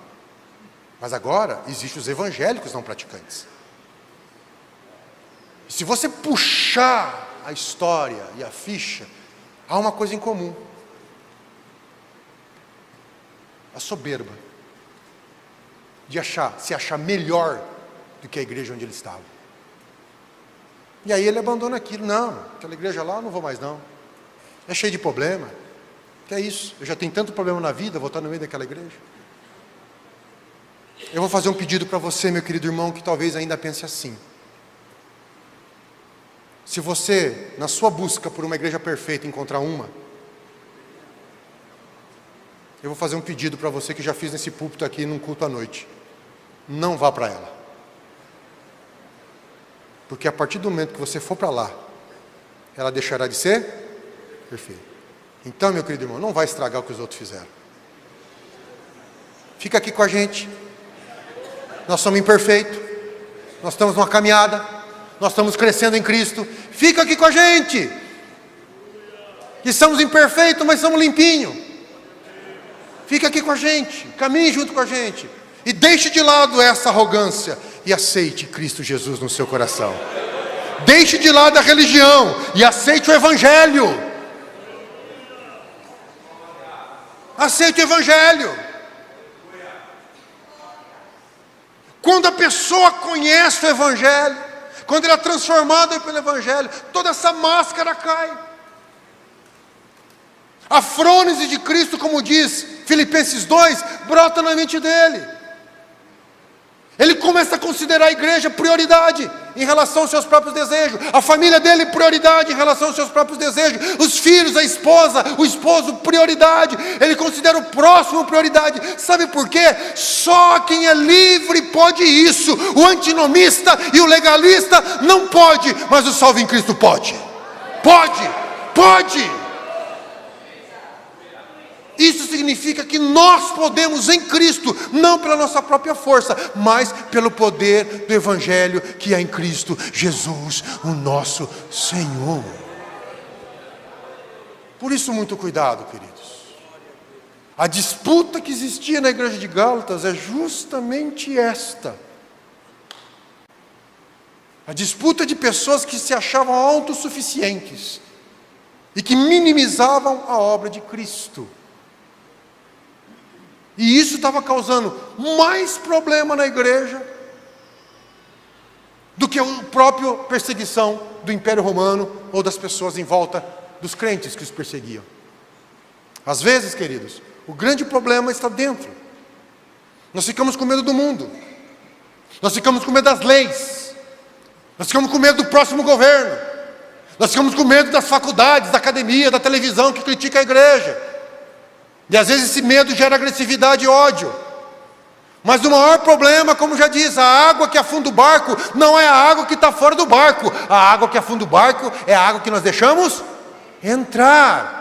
A: Mas agora existem os evangélicos não praticantes. E se você puxar a história e a ficha, há uma coisa em comum. A soberba de se achar melhor do que a igreja onde ele estava. E aí ele abandona aquilo. Não, aquela igreja lá eu não vou mais não. É cheio de problema. Que é isso? Eu já tenho tanto problema na vida, vou estar no meio daquela igreja. Eu vou fazer um pedido para você, meu querido irmão, que talvez ainda pense assim. Se você, na sua busca por uma igreja perfeita, encontrar uma, eu vou fazer um pedido para você que já fiz nesse púlpito aqui num culto à noite. Não vá para ela. Porque a partir do momento que você for para lá, ela deixará de ser perfeita. Então, meu querido irmão, não vai estragar o que os outros fizeram. Fica aqui com a gente. Nós somos imperfeitos. Nós estamos numa caminhada. Nós estamos crescendo em Cristo. Fica aqui com a gente. Que somos imperfeitos, mas somos limpinhos. Fica aqui com a gente. Caminhe junto com a gente. E deixe de lado essa arrogância. E aceite Cristo Jesus no seu coração. Deixe de lado a religião. E aceite o Evangelho. Aceite o Evangelho. Quando a pessoa conhece o Evangelho, quando ela é transformada pelo Evangelho, toda essa máscara cai. A frônese de Cristo, como diz Filipenses 2, brota na mente dele. Ele começa a considerar a igreja prioridade em relação aos seus próprios desejos. A família dele prioridade em relação aos seus próprios desejos. Os filhos, a esposa, o esposo prioridade. Ele considera o próximo prioridade. Sabe por quê? Só quem é livre pode isso. O antinomista e o legalista não pode, mas o salvo em Cristo pode. Pode. Isso significa que nós podemos em Cristo, não pela nossa própria força, mas pelo poder do Evangelho que é em Cristo Jesus, o nosso Senhor. Por isso, muito cuidado, queridos. A disputa que existia na igreja de Gálatas é justamente esta. A disputa de pessoas que se achavam autossuficientes e que minimizavam a obra de Cristo. E isso estava causando mais problema na igreja do que a própria perseguição do Império Romano ou das pessoas em volta dos crentes que os perseguiam. Às vezes, queridos, o grande problema está dentro. Nós ficamos com medo do mundo. Nós ficamos com medo das leis. Nós ficamos com medo do próximo governo. Nós ficamos com medo das faculdades, da academia, da televisão que critica a igreja. E às vezes esse medo gera agressividade e ódio. Mas o maior problema, como já diz, a água que afunda o barco não é a água que está fora do barco. A água que afunda o barco é a água que nós deixamos entrar.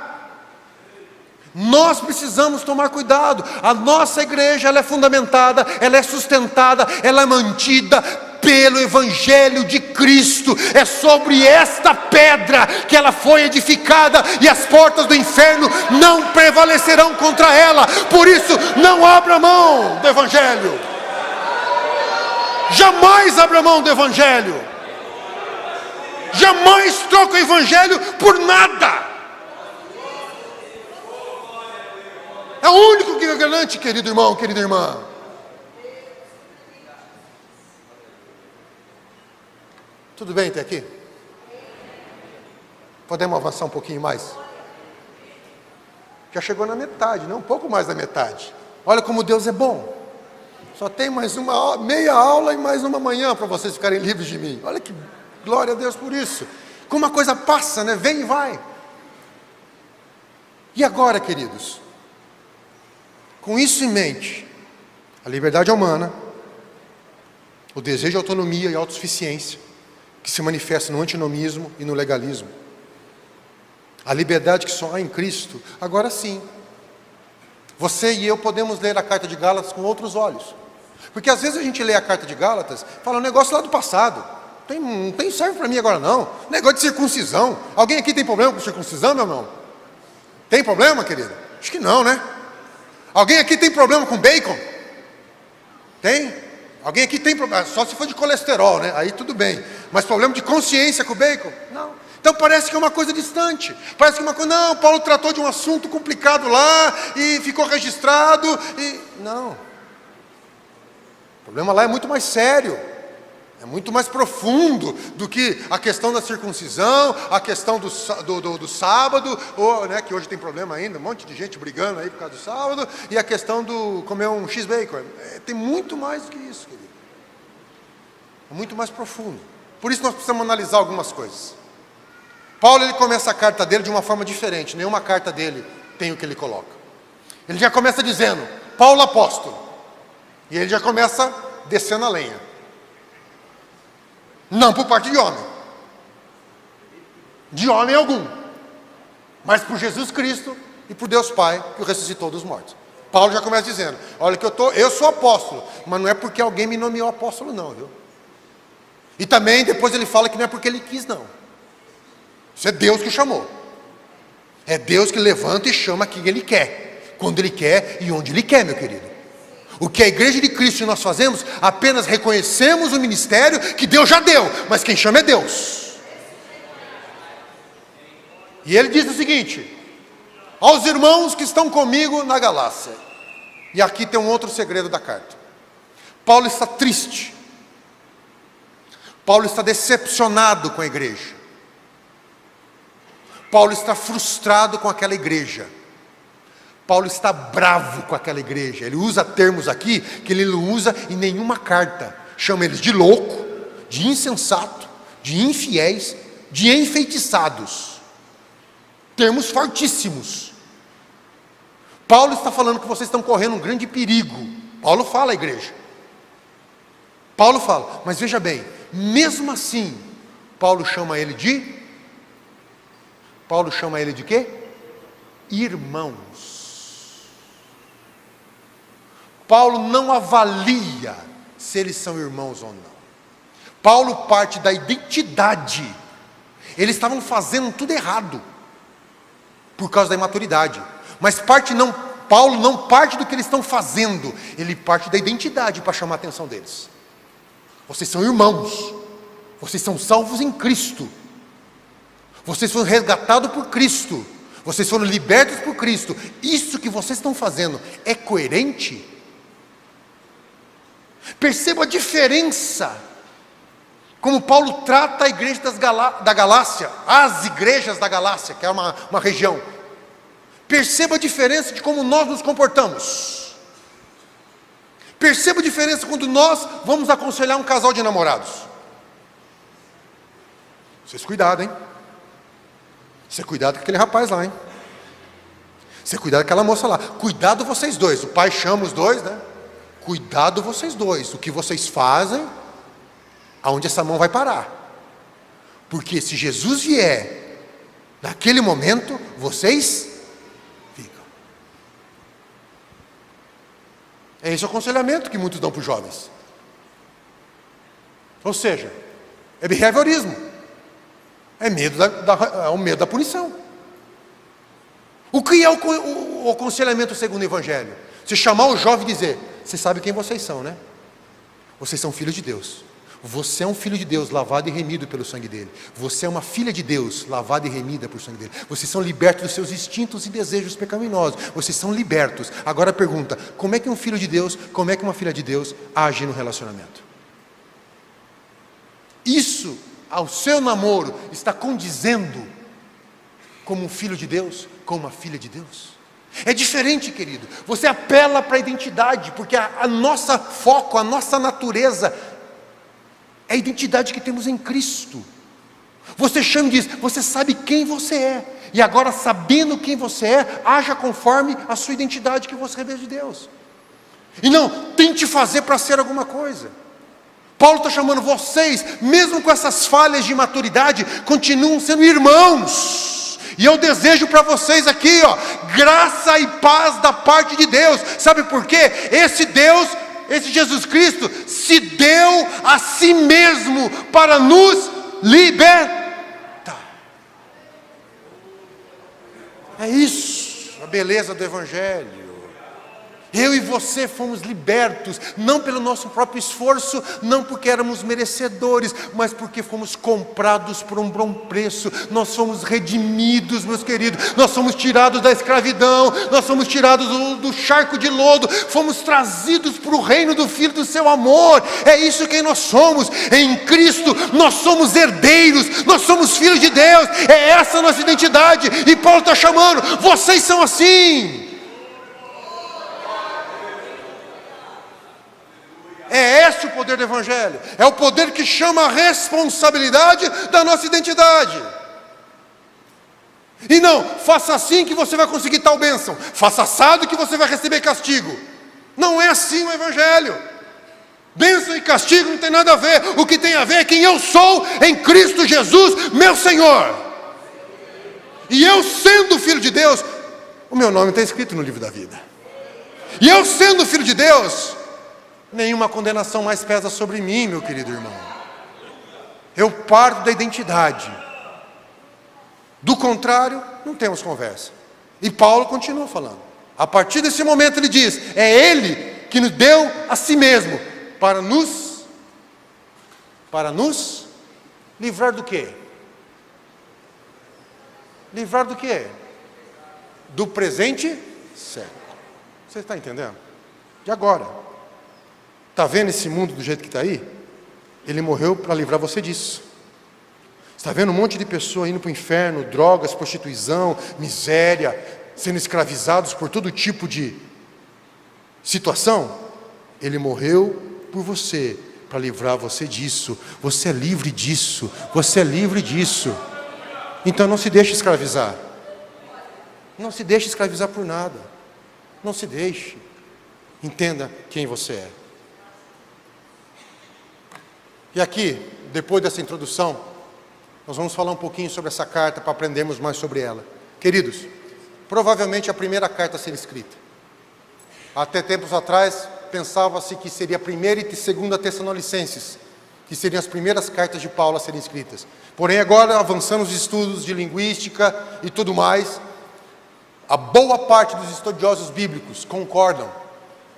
A: Nós precisamos tomar cuidado. A nossa igreja, ela é fundamentada, ela é sustentada, ela é mantida pelo Evangelho de Cristo. É sobre esta pedra que ela foi edificada, e as portas do inferno não prevalecerão contra ela. Por isso, não abra mão do Evangelho. Jamais abra mão do Evangelho. Jamais troque o Evangelho por nada. É o único que é garante, querido irmão, querida irmã. Tudo bem até aqui? Podemos avançar um pouquinho mais? Já chegou na metade, não? Um pouco mais da metade. Olha como Deus é bom. Só tem mais uma meia aula e mais uma manhã para vocês ficarem livres de mim. Olha que glória a Deus por isso. Como a coisa passa, né? Vem e vai. E agora, queridos? Com isso em mente, a liberdade humana, o desejo de autonomia e autossuficiência, que se manifesta no antinomismo e no legalismo. A liberdade que só há em Cristo. Agora sim, você e eu podemos ler a carta de Gálatas com outros olhos. Porque às vezes a gente lê a carta de Gálatas, fala um negócio lá do passado. Não tem serve para mim agora não. Negócio de circuncisão. Alguém aqui tem problema com circuncisão, meu irmão? Tem problema, querido? Acho que não, né? Alguém aqui tem problema com bacon? Tem? Alguém aqui tem problema, só se for de colesterol, né? Aí tudo bem. Mas problema de consciência com o bacon? Não. Então parece que é uma coisa distante. Parece que é uma coisa, não, Paulo tratou de um assunto complicado lá e ficou registrado. Não. O problema lá é muito mais sério. É muito mais profundo do que a questão da circuncisão, a questão do sábado, ou, né, que hoje tem problema ainda, um monte de gente brigando aí por causa do sábado, e a questão do comer um X-Bacon. Tem muito mais do que isso, querido. É muito mais profundo. Por isso nós precisamos analisar algumas coisas. Paulo, ele começa a carta dele de uma forma diferente. Nenhuma carta dele tem o que ele coloca. Ele já começa dizendo, Paulo apóstolo. E ele já começa descendo a lenha. Não por parte de homem algum, mas por Jesus Cristo e por Deus Pai, que o ressuscitou dos mortos. Paulo já começa dizendo, olha que eu sou apóstolo, mas não é porque alguém me nomeou apóstolo não, viu? E também depois ele fala que não é porque ele quis não. Isso é Deus que chamou. É Deus que levanta e chama quem Ele quer, quando Ele quer e onde Ele quer, meu querido. O que a igreja de Cristo nós fazemos, apenas reconhecemos o ministério que Deus já deu, mas quem chama é Deus. E ele diz o seguinte, aos irmãos que estão comigo na Galácia. E aqui tem um outro segredo da carta. Paulo está triste. Paulo está decepcionado com a igreja. Paulo está frustrado com aquela igreja. Paulo está bravo com aquela igreja. Ele usa termos aqui que ele não usa em nenhuma carta. Chama eles de louco, de insensato, de infiéis, de enfeitiçados. Termos fortíssimos. Paulo está falando que vocês estão correndo um grande perigo. Paulo fala à igreja. Paulo fala, mas veja bem, mesmo assim, Paulo chama ele de quê? Irmãos. Paulo não avalia se eles são irmãos ou não. Paulo parte da identidade. Eles estavam fazendo tudo errado por causa da imaturidade. Mas parte não Paulo não parte do que eles estão fazendo, ele parte da identidade para chamar a atenção deles. Vocês são irmãos, vocês são salvos em Cristo, vocês foram resgatados por Cristo, vocês foram libertos por Cristo. Isso que vocês estão fazendo é coerente? Perceba a diferença, como Paulo trata a igreja da Galácia, as igrejas da Galácia, que é uma região. Perceba a diferença de como nós nos comportamos. Perceba a diferença quando nós vamos aconselhar um casal de namorados. Vocês cuidado, hein? Você cuidado com aquele rapaz lá, hein? Você cuidado com aquela moça lá. Cuidado vocês dois. O pai chama os dois, né? Cuidado vocês dois. O que vocês fazem, aonde essa mão vai parar. Porque se Jesus vier, naquele momento, vocês ficam. É esse o aconselhamento que muitos dão para os jovens. Ou seja, é behaviorismo. É medo é o medo da punição. O que é o aconselhamento segundo o Evangelho? Você chamar o jovem e dizer: você sabe quem vocês são, né? Vocês são filhos de Deus. Você é um filho de Deus, lavado e remido pelo sangue dele. Você é uma filha de Deus, lavada e remida por sangue dele. Vocês são libertos dos seus instintos e desejos pecaminosos. Vocês são libertos. Agora pergunta: como é que um filho de Deus, como é que uma filha de Deus age no relacionamento? Isso, ao seu namoro, está condizendo como um filho de Deus, como uma filha de Deus? É diferente, querido. Você apela para a identidade, porque a nossa foco, a nossa natureza é a identidade que temos em Cristo. Você chama e diz: você sabe quem você é, e agora, sabendo quem você é, haja conforme a sua identidade que você recebeu de Deus. E não tente fazer para ser alguma coisa. Paulo está chamando vocês, mesmo com essas falhas de maturidade, continuam sendo irmãos. E eu desejo para vocês aqui, graça e paz da parte de Deus. Sabe por quê? Esse Deus, esse Jesus Cristo, se deu a si mesmo para nos libertar. É isso, a beleza do Evangelho. Eu e você fomos libertos, não pelo nosso próprio esforço, não porque éramos merecedores, mas porque fomos comprados por um bom preço. Nós fomos redimidos, meus queridos. Nós fomos tirados da escravidão, nós fomos tirados do charco de lodo, fomos trazidos para o reino do Filho do seu amor. É isso quem nós somos. Em Cristo nós somos herdeiros, nós somos filhos de Deus. É essa a nossa identidade. E Paulo está chamando: vocês são assim. É esse o poder do Evangelho. É o poder que chama a responsabilidade da nossa identidade. E não, faça assim que você vai conseguir tal bênção, faça assado que você vai receber castigo. Não é assim o Evangelho. Bênção e castigo não tem nada a ver. O que tem a ver é quem eu sou em Cristo Jesus, meu Senhor. E eu, sendo filho de Deus, o meu nome está escrito no livro da vida. E eu, sendo filho de Deus, nenhuma condenação mais pesa sobre mim, meu querido irmão. Eu parto da identidade. Do contrário, não temos conversa. E Paulo continua falando. A partir desse momento ele diz: é Ele que nos deu a si mesmo para nos livrar do quê? Livrar do quê? Do presente século. Você está entendendo? De agora. Está vendo esse mundo do jeito que está aí? Ele morreu para livrar você disso. Está vendo um monte de pessoas indo para o inferno, drogas, prostituição, miséria, sendo escravizados por todo tipo de situação? Ele morreu por você, para livrar você disso. Você é livre disso. Você é livre disso. Então não se deixe escravizar. Não se deixe escravizar por nada. Não se deixe. Entenda quem você é. E aqui, depois dessa introdução, nós vamos falar um pouquinho sobre essa carta para aprendermos mais sobre ela. Queridos, provavelmente a primeira carta a ser escrita. Até tempos atrás, pensava-se que seria a primeira e segunda Tessalonicenses, que seriam as primeiras cartas de Paulo a serem escritas. Porém, agora, avançando os estudos de linguística e tudo mais, A boa parte dos estudiosos bíblicos concordam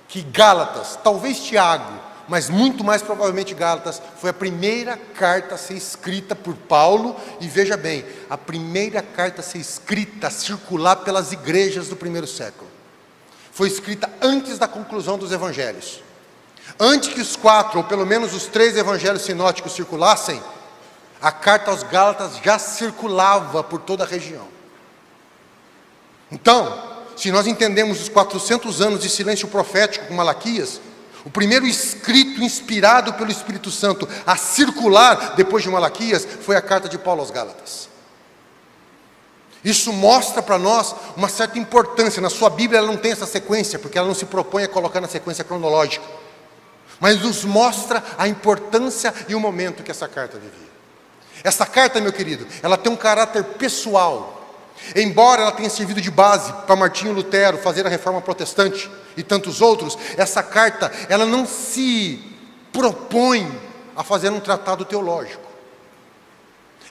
A: que Gálatas, talvez Tiago, mas muito mais provavelmente Gálatas, foi a primeira carta a ser escrita por Paulo, e veja bem, a primeira carta a ser escrita, a circular pelas igrejas do primeiro século. Foi escrita antes da conclusão dos evangelhos. Antes que os 4, ou pelo menos os 3 evangelhos sinóticos circulassem, a carta aos Gálatas já circulava por toda a região. Então, se nós entendemos os 400 anos de silêncio profético com Malaquias, o primeiro escrito inspirado pelo Espírito Santo a circular depois de Malaquias foi a carta de Paulo aos Gálatas. Isso mostra para nós uma certa importância. Na sua Bíblia ela não tem essa sequência, porque ela não se propõe a colocar na sequência cronológica. Mas nos mostra a importância e o momento que essa carta vivia. Essa carta, meu querido, ela tem um caráter pessoal. Embora ela tenha servido de base para Martinho Lutero fazer a reforma protestante e tantos outros, essa carta, ela não se propõe a fazer um tratado teológico.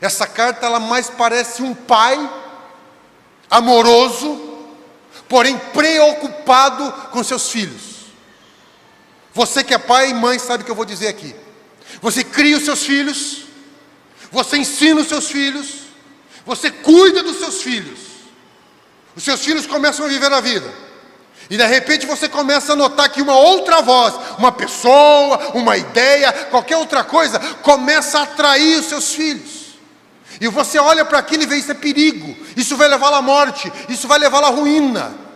A: Essa carta, ela mais parece um pai amoroso, porém preocupado com seus filhos. Você que é pai e mãe sabe o que eu vou dizer aqui. Você cria os seus filhos, você ensina os seus filhos, você cuida dos seus filhos. Os seus filhos começam a viver a vida. E de repente você começa a notar que uma outra voz, uma pessoa, uma ideia, qualquer outra coisa, começa a atrair os seus filhos. E você olha para aquilo e vê: isso é perigo, isso vai levá-lo à morte, isso vai levá-lo à ruína.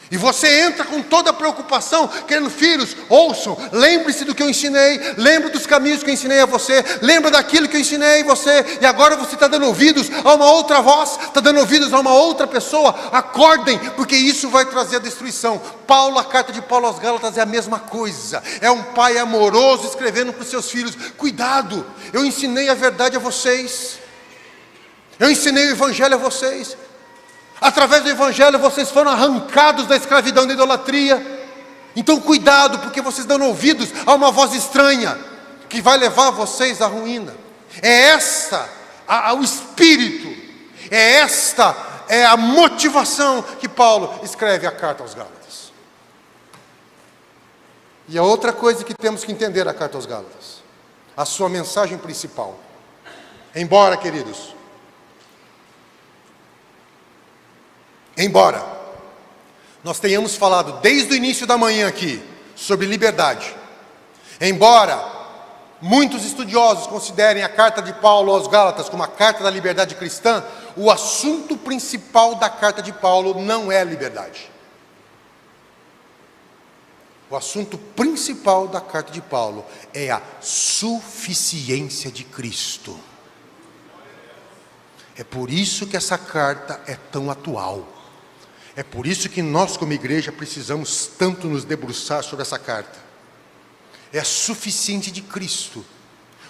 A: E você entra com toda a preocupação, querendo: filhos, ouçam, lembre-se do que eu ensinei, lembre dos caminhos que eu ensinei a você, lembra daquilo que eu ensinei a você, e agora você está dando ouvidos a uma outra voz, está dando ouvidos a uma outra pessoa. Acordem, porque isso vai trazer a destruição. A carta de Paulo aos Gálatas é a mesma coisa. É um pai amoroso escrevendo para os seus filhos: cuidado, eu ensinei a verdade a vocês, eu ensinei o evangelho a vocês. Através do evangelho vocês foram arrancados da escravidão e da idolatria. Então cuidado, porque vocês dão ouvidos a uma voz estranha que vai levar vocês à ruína. É esta o espírito, esta é a motivação que Paulo escreve a carta aos Gálatas. E a outra coisa que temos que entender da carta aos Gálatas, a sua mensagem principal. Embora, queridos, nós tenhamos falado desde o início da manhã aqui sobre liberdade, embora muitos estudiosos considerem a carta de Paulo aos Gálatas como a carta da liberdade cristã, o assunto principal da carta de Paulo não é a liberdade. O assunto principal da carta de Paulo é a suficiência de Cristo. É por isso que essa carta é tão atual. É por isso que nós, como igreja, precisamos tanto nos debruçar sobre essa carta. É a suficiência de Cristo.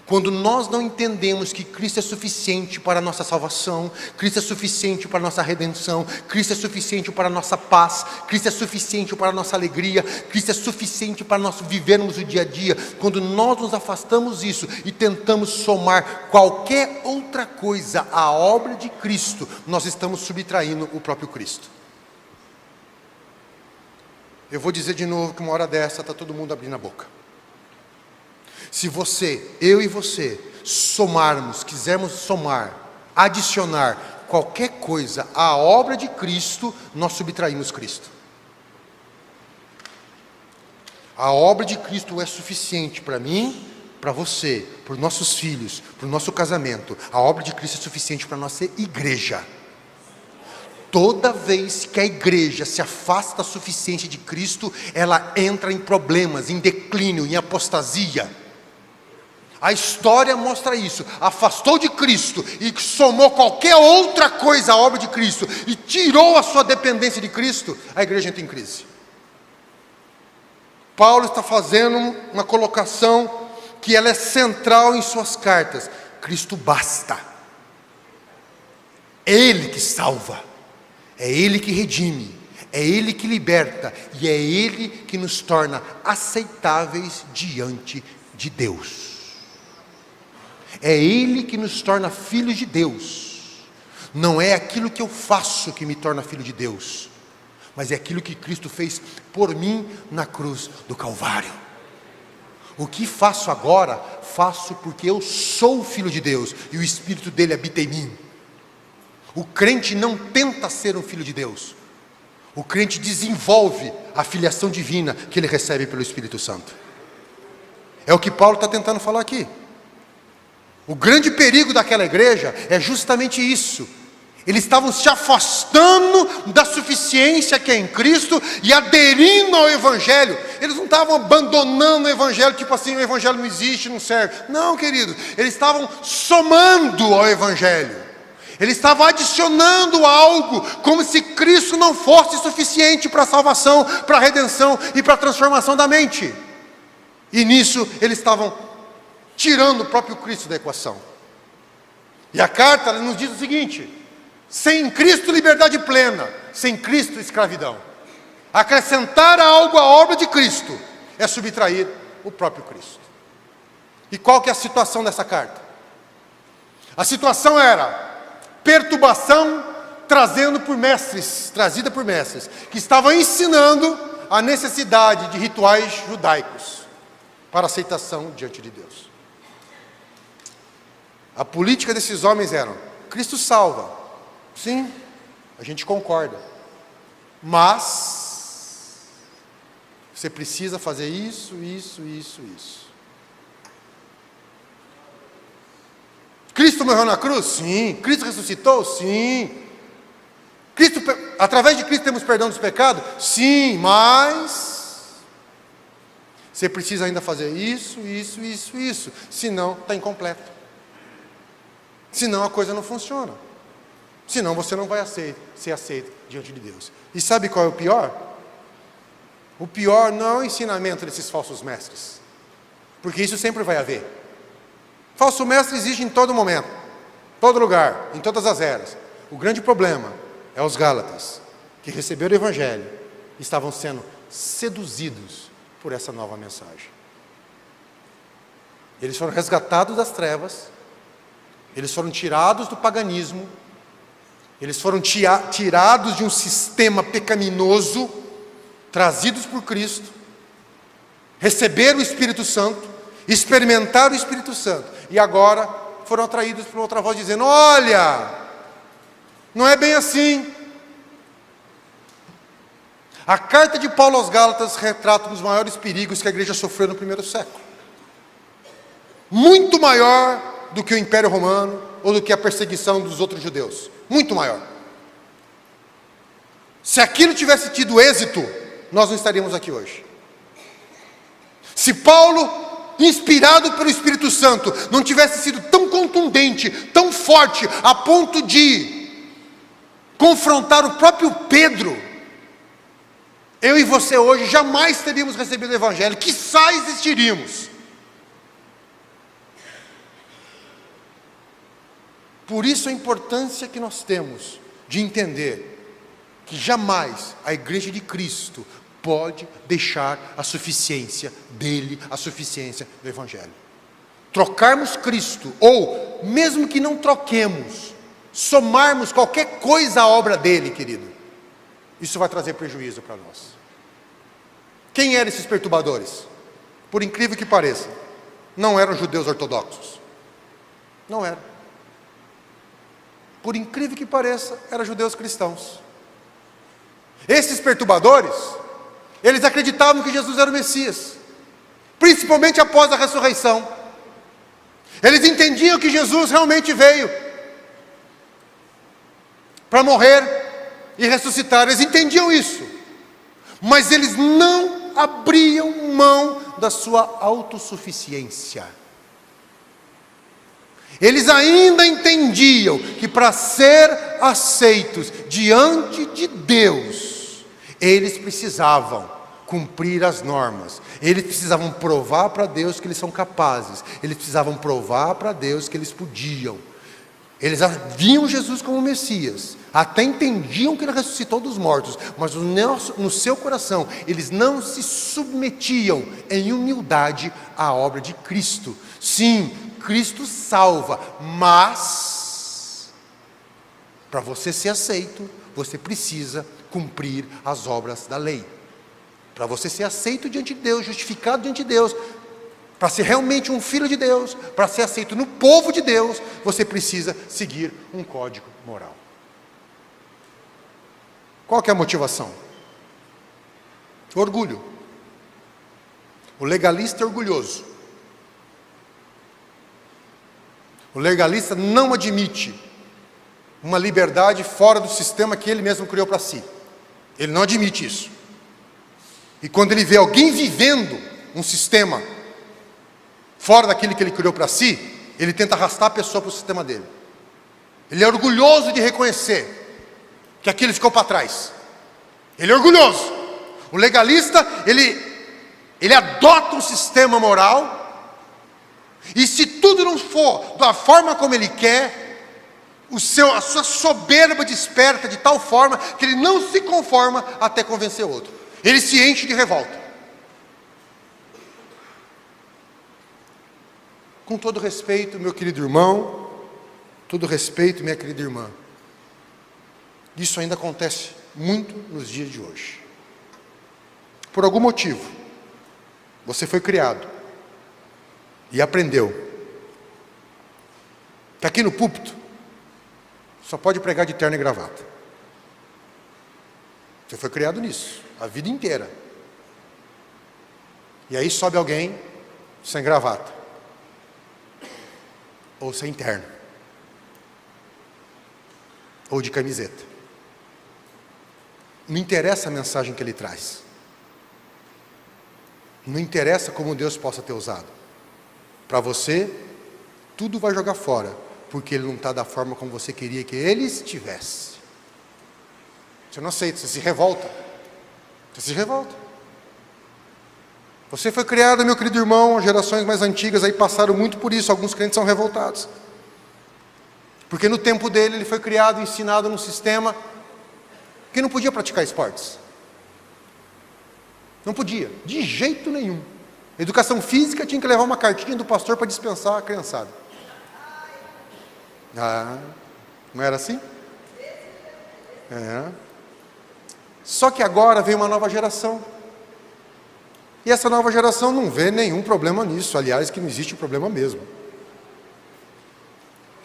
A: Quando nós não entendemos que Cristo é suficiente para a nossa salvação, Cristo é suficiente para a nossa redenção, Cristo é suficiente para a nossa paz, Cristo é suficiente para a nossa alegria, Cristo é suficiente para nós vivermos o dia a dia, quando nós nos afastamos disso e tentamos somar qualquer outra coisa à obra de Cristo, nós estamos subtraindo o próprio Cristo. Eu vou dizer de novo que uma hora dessa está todo mundo abrindo a boca. Se eu e você, quisermos somar, adicionar qualquer coisa à obra de Cristo, nós subtraímos Cristo. A obra de Cristo é suficiente para mim, para você, para os nossos filhos, para o nosso casamento. A obra de Cristo é suficiente para a nossa igreja. Toda vez que a igreja se afasta da suficiência de Cristo, ela entra em problemas, em declínio, em apostasia. A história mostra isso. Afastou de Cristo e somou qualquer outra coisa à obra de Cristo e tirou a sua dependência de Cristo, a igreja entra em crise. Paulo está fazendo uma colocação que ela é central em suas cartas. Cristo basta. É Ele que salva. É Ele que redime, é Ele que liberta, e é Ele que nos torna aceitáveis diante de Deus. É Ele que nos torna filhos de Deus. Não é aquilo que eu faço que me torna filho de Deus, mas é aquilo que Cristo fez por mim na cruz do Calvário. O que faço agora, faço porque eu sou filho de Deus e o Espírito dele habita em mim. O crente não tenta ser um filho de Deus. O crente desenvolve a filiação divina que ele recebe pelo Espírito Santo. É o que Paulo está tentando falar aqui. O grande perigo daquela igreja é justamente isso. Eles estavam se afastando da suficiência que é em Cristo e aderindo ao Evangelho. Eles não estavam abandonando o Evangelho, tipo assim, o Evangelho não existe, não serve. Não, querido, eles estavam somando ao Evangelho. Eles estavam adicionando algo, como se Cristo não fosse suficiente para a salvação, para a redenção e para a transformação da mente. E nisso eles estavam tirando o próprio Cristo da equação. E a carta nos diz o seguinte: sem Cristo liberdade plena, sem Cristo escravidão. Acrescentar algo à obra de Cristo é subtrair o próprio Cristo. E qual que é a situação dessa carta? A situação era perturbação trazida por mestres, que estavam ensinando a necessidade de rituais judaicos para aceitação diante de Deus. A política desses homens era: Cristo salva. Sim, a gente concorda. Mas você precisa fazer isso. Cristo morreu na cruz? Sim. Cristo ressuscitou? Sim. Através de Cristo temos perdão dos pecados? Sim, mas você precisa ainda fazer isso. Senão está incompleto. Senão a coisa não funciona. Senão você não vai ser aceito diante de Deus. E sabe qual é o pior? O pior não é o ensinamento desses falsos mestres, porque isso sempre vai haver. Falso mestre existe em todo momento, todo lugar, em todas as eras. O grande problema é os Gálatas, que receberam o Evangelho e estavam sendo seduzidos por essa nova mensagem. Eles foram resgatados das trevas, eles foram tirados do paganismo, eles foram tirados de um sistema pecaminoso, trazidos por Cristo, receberam o Espírito Santo, experimentaram o Espírito Santo, e agora foram atraídos por outra voz dizendo: olha, não é bem assim. A carta de Paulo aos Gálatas retrata um dos maiores perigos que a igreja sofreu no primeiro século. Muito maior do que o Império Romano ou do que a perseguição dos outros judeus. Muito maior. Se aquilo tivesse tido êxito, nós não estaríamos aqui hoje. Se Paulo, inspirado pelo Espírito Santo, não tivesse sido tão contundente, tão forte, a ponto de confrontar o próprio Pedro, eu e você hoje jamais teríamos recebido o Evangelho, quiçá existiríamos. Por isso a importância que nós temos de entender que jamais a igreja de Cristo pode deixar a suficiência dele, a suficiência do Evangelho. Trocarmos Cristo, ou mesmo que não troquemos, somarmos qualquer coisa à obra dele, querido, isso vai trazer prejuízo para nós. Quem eram esses perturbadores? Por incrível que pareça, não eram judeus ortodoxos. Não eram. Por incrível que pareça, eram judeus cristãos. Esses perturbadores, eles acreditavam que Jesus era o Messias, principalmente após a ressurreição. Eles entendiam que Jesus realmente veio para morrer e ressuscitar. Eles entendiam isso, mas eles não abriam mão da sua autossuficiência. Eles ainda entendiam que para ser aceitos diante de Deus, eles precisavam cumprir as normas, eles precisavam provar para Deus que eles são capazes, eles precisavam provar para Deus que eles podiam. Eles viam Jesus como Messias, até entendiam que ele ressuscitou dos mortos, mas no seu coração eles não se submetiam em humildade à obra de Cristo. Sim, Cristo salva, mas Para você ser aceito, você precisa cumprir as obras da lei. Para você ser aceito diante de Deus, justificado diante de Deus, para ser realmente um filho de Deus, para ser aceito no povo de Deus, você precisa seguir um código moral. Qual que é a motivação? Orgulho. O legalista é orgulhoso. O legalista não admite uma liberdade fora do sistema que ele mesmo criou para si. Ele não admite isso. E quando ele vê alguém vivendo um sistema fora daquilo que ele criou para si, ele tenta arrastar a pessoa para o sistema dele. Ele é orgulhoso de reconhecer que aquilo ficou para trás. Ele é orgulhoso. O legalista, ele adota um sistema moral, e se tudo não for da forma como ele quer, a sua soberba desperta de tal forma que ele não se conforma até convencer outro. Ele se enche de revolta. Com todo respeito, meu querido irmão, todo respeito, minha querida irmã, isso ainda acontece muito nos dias de hoje. Por algum motivo, você foi criado e aprendeu que aqui no púlpito só pode pregar de terno e gravata. Você foi criado nisso, a vida inteira. E aí sobe alguém sem gravata, ou sem terno, ou de camiseta. Não interessa a mensagem que ele traz. Não interessa como Deus possa ter usado. Para você, tudo vai jogar fora, porque ele não está da forma como você queria que ele estivesse. Você não aceita, você se revolta. Você se revolta. Você foi criado, meu querido irmão, gerações mais antigas aí passaram muito por isso, alguns crentes são revoltados. Porque no tempo dele, ele foi criado e ensinado num sistema que não podia praticar esportes. Não podia, de jeito nenhum. Educação física tinha que levar uma cartinha do pastor para dispensar a criançada. Ah, não era assim? É. Só que agora vem uma nova geração. E essa nova geração não vê nenhum problema nisso. Aliás, que não existe problema mesmo.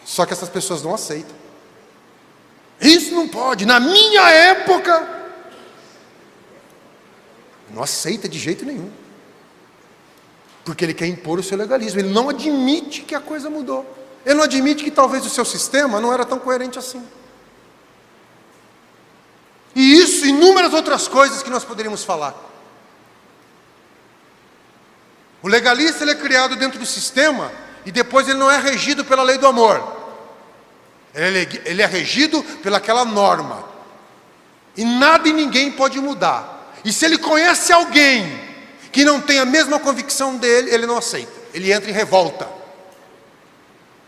A: Só que essas pessoas não aceitam. Isso não pode, na minha época. Não aceita de jeito nenhum. Porque ele quer impor o seu legalismo. Ele não admite que a coisa mudou. Ele não admite que talvez o seu sistema não era tão coerente assim. E isso e inúmeras outras coisas que nós poderíamos falar. O legalista, ele é criado dentro do sistema e depois ele não é regido pela lei do amor. Ele é regido pelaquela norma. E nada e ninguém pode mudar. E se ele conhece alguém que não tem a mesma convicção dele, ele não aceita. Ele entra em revolta.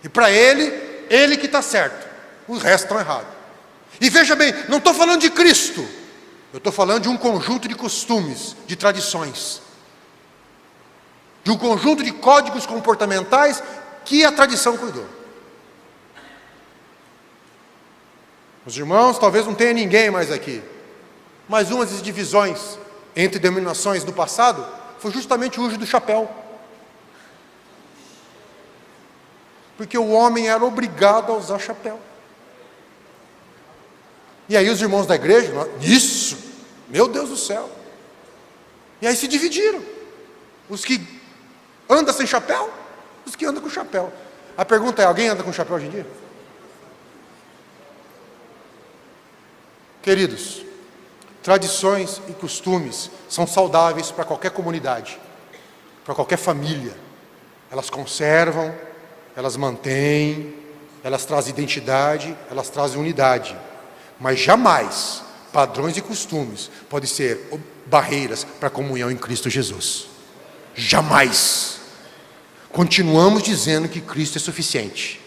A: E para ele que está certo. Os restos estão errados. E veja bem, não estou falando de Cristo. Eu estou falando de um conjunto de costumes, de tradições. De um conjunto de códigos comportamentais que a tradição cuidou. Os irmãos, talvez não tenha ninguém mais aqui. Mas uma das divisões entre denominações do passado foi justamente o uso do chapéu. Porque o homem era obrigado a usar chapéu. E aí os irmãos da igreja, isso, meu Deus do céu. E aí se dividiram. Os que andam sem chapéu, os que andam com chapéu. A pergunta é, alguém anda com chapéu hoje em dia? Queridos, tradições e costumes são saudáveis para qualquer comunidade, para qualquer família. Elas conservam, elas mantêm, elas trazem identidade, elas trazem unidade. Mas jamais padrões e costumes podem ser barreiras para a comunhão em Cristo Jesus. Jamais. Continuamos dizendo que Cristo é suficiente.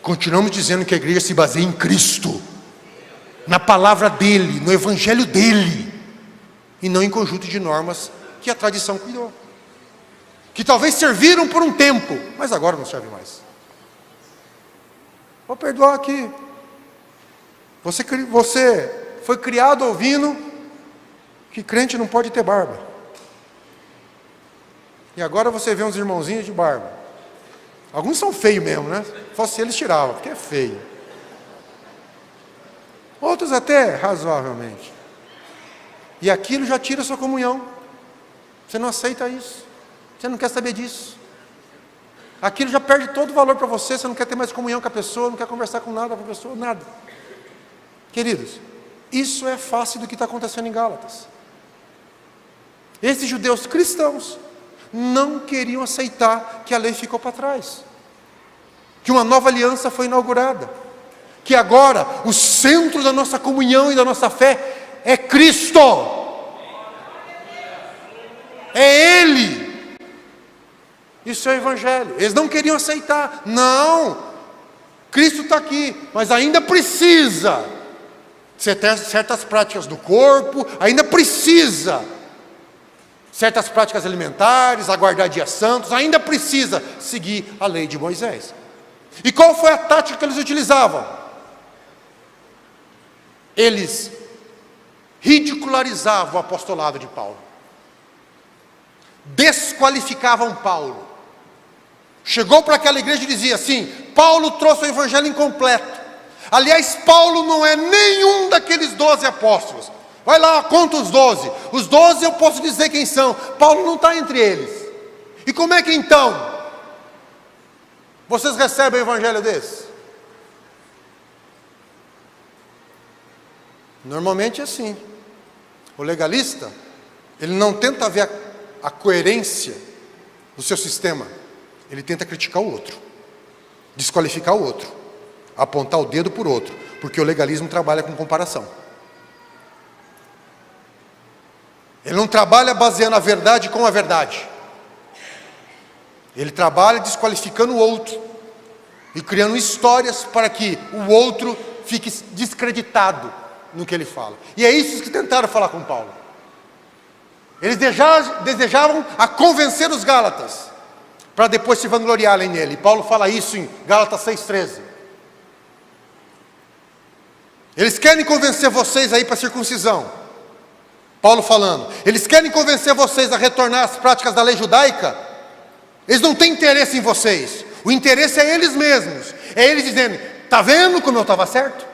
A: Continuamos dizendo que a igreja se baseia em Cristo, na palavra dele, no evangelho dele, e não em conjunto de normas que a tradição cuidou, que talvez serviram por um tempo, mas agora não serve mais. Vou perdoar aqui. Você foi criado ouvindo que crente não pode ter barba. E agora você vê uns irmãozinhos de barba. Alguns são feios mesmo, né? Se fosse eles tiravam, porque é feio. Outros até razoavelmente. E aquilo já tira a sua comunhão. Você não aceita isso. Você não quer saber disso. Aquilo já perde todo o valor para você. Você não quer ter mais comunhão com a pessoa, não quer conversar com nada com a pessoa, nada. Queridos, isso é face do que está acontecendo em Gálatas. Esses judeus cristãos não queriam aceitar que a lei ficou para trás, que uma nova aliança foi inaugurada, que agora o centro da nossa comunhão e da nossa fé é Cristo, é Ele, isso é o Evangelho. Eles não queriam aceitar. Não, Cristo está aqui, mas ainda precisa certas práticas do corpo, ainda precisa certas práticas alimentares, aguardar dias santos, ainda precisa seguir a lei de Moisés. E qual foi a tática que eles utilizavam? Eles ridicularizavam o apostolado de Paulo, desqualificavam Paulo. Chegou para aquela igreja e dizia assim: Paulo trouxe o evangelho incompleto. Aliás, Paulo não é nenhum daqueles 12 apóstolos. Vai lá, conta os 12. Os 12 eu posso dizer quem são. Paulo não está entre eles. E como é que então vocês recebem o evangelho desse? Normalmente é assim. O legalista, ele não tenta ver a coerência do seu sistema. Ele tenta criticar o outro, desqualificar o outro, apontar o dedo por outro, porque o legalismo trabalha com comparação. Ele não trabalha baseando a verdade com a verdade. Ele trabalha desqualificando o outro e criando histórias para que o outro fique descreditado no que ele fala. E é isso que tentaram falar com Paulo. Eles desejavam a convencer os Gálatas, para depois se vangloriarem nele. E Paulo fala isso em Gálatas 6,13. Eles querem convencer vocês aí para a circuncisão. Paulo falando, eles querem convencer vocês a retornar às práticas da lei judaica. Eles não têm interesse em vocês. O interesse é eles mesmos. É eles dizendo: está vendo como eu estava certo?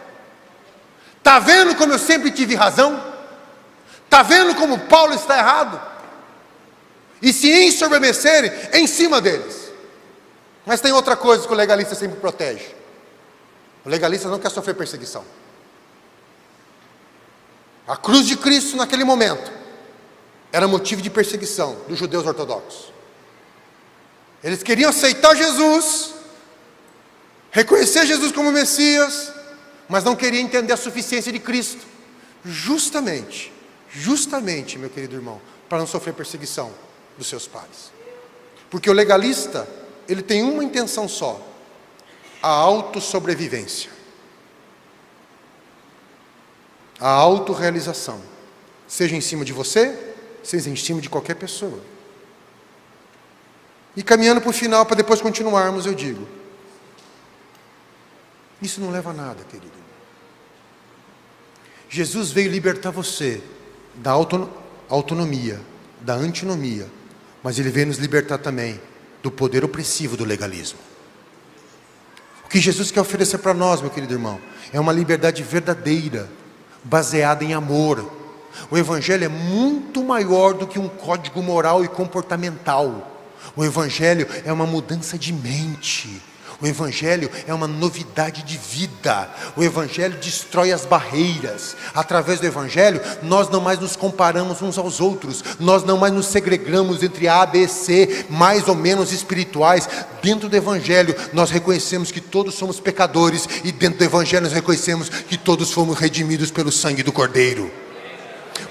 A: Está vendo como eu sempre tive razão? Está vendo como Paulo está errado? E se ensoberbecerem em cima deles. Mas tem outra coisa que o legalista sempre protege. O legalista não quer sofrer perseguição. A cruz de Cristo naquele momento era motivo de perseguição dos judeus ortodoxos. Eles queriam aceitar Jesus, reconhecer Jesus como Messias, mas não queriam entender a suficiência de Cristo. Justamente, meu querido irmão, para não sofrer perseguição dos seus pares. Porque o legalista, ele tem uma intenção só: a autossobrevivência, a autorrealização, seja em cima de você, seja em cima de qualquer pessoa. E caminhando para o final, para depois continuarmos, eu digo: isso não leva a nada, querido. Jesus veio libertar você da autonomia, da antinomia, mas Ele veio nos libertar também do poder opressivo do legalismo. O que Jesus quer oferecer para nós, meu querido irmão, é uma liberdade verdadeira, baseada em amor. O Evangelho é muito maior do que um código moral e comportamental. O Evangelho é uma mudança de mente. O Evangelho é uma novidade de vida. O Evangelho destrói as barreiras. Através do Evangelho, nós não mais nos comparamos uns aos outros. Nós não mais nos segregamos entre A, B, C, mais ou menos espirituais. Dentro do Evangelho, nós reconhecemos que todos somos pecadores. E dentro do Evangelho, nós reconhecemos que todos fomos redimidos pelo sangue do Cordeiro.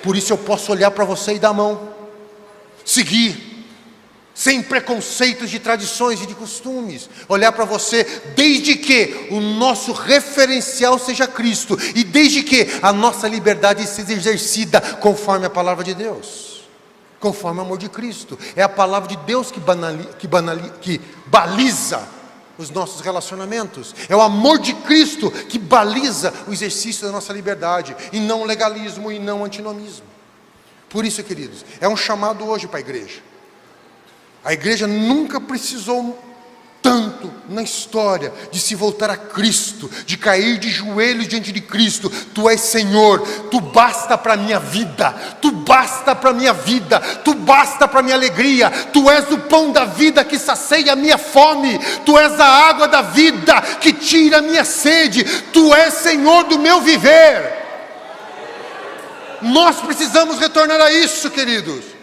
A: Por isso eu posso olhar para você e dar a mão. Seguir. Sem preconceitos de tradições e de costumes. Olhar para você, desde que o nosso referencial seja Cristo. E desde que a nossa liberdade seja exercida conforme a palavra de Deus. Conforme o amor de Cristo. É a palavra de Deus que baliza os nossos relacionamentos. É o amor de Cristo que baliza o exercício da nossa liberdade, e não legalismo e não antinomismo. Por isso, queridos, é um chamado hoje para a igreja. A igreja nunca precisou tanto na história de se voltar a Cristo, de cair de joelhos diante de Cristo. Tu és Senhor, Tu basta para a minha vida, Tu basta para a minha vida, Tu basta para a minha alegria, Tu és o pão da vida que sacia a minha fome, Tu és a água da vida que tira a minha sede, Tu és Senhor do meu viver. Nós precisamos retornar a isso, queridos.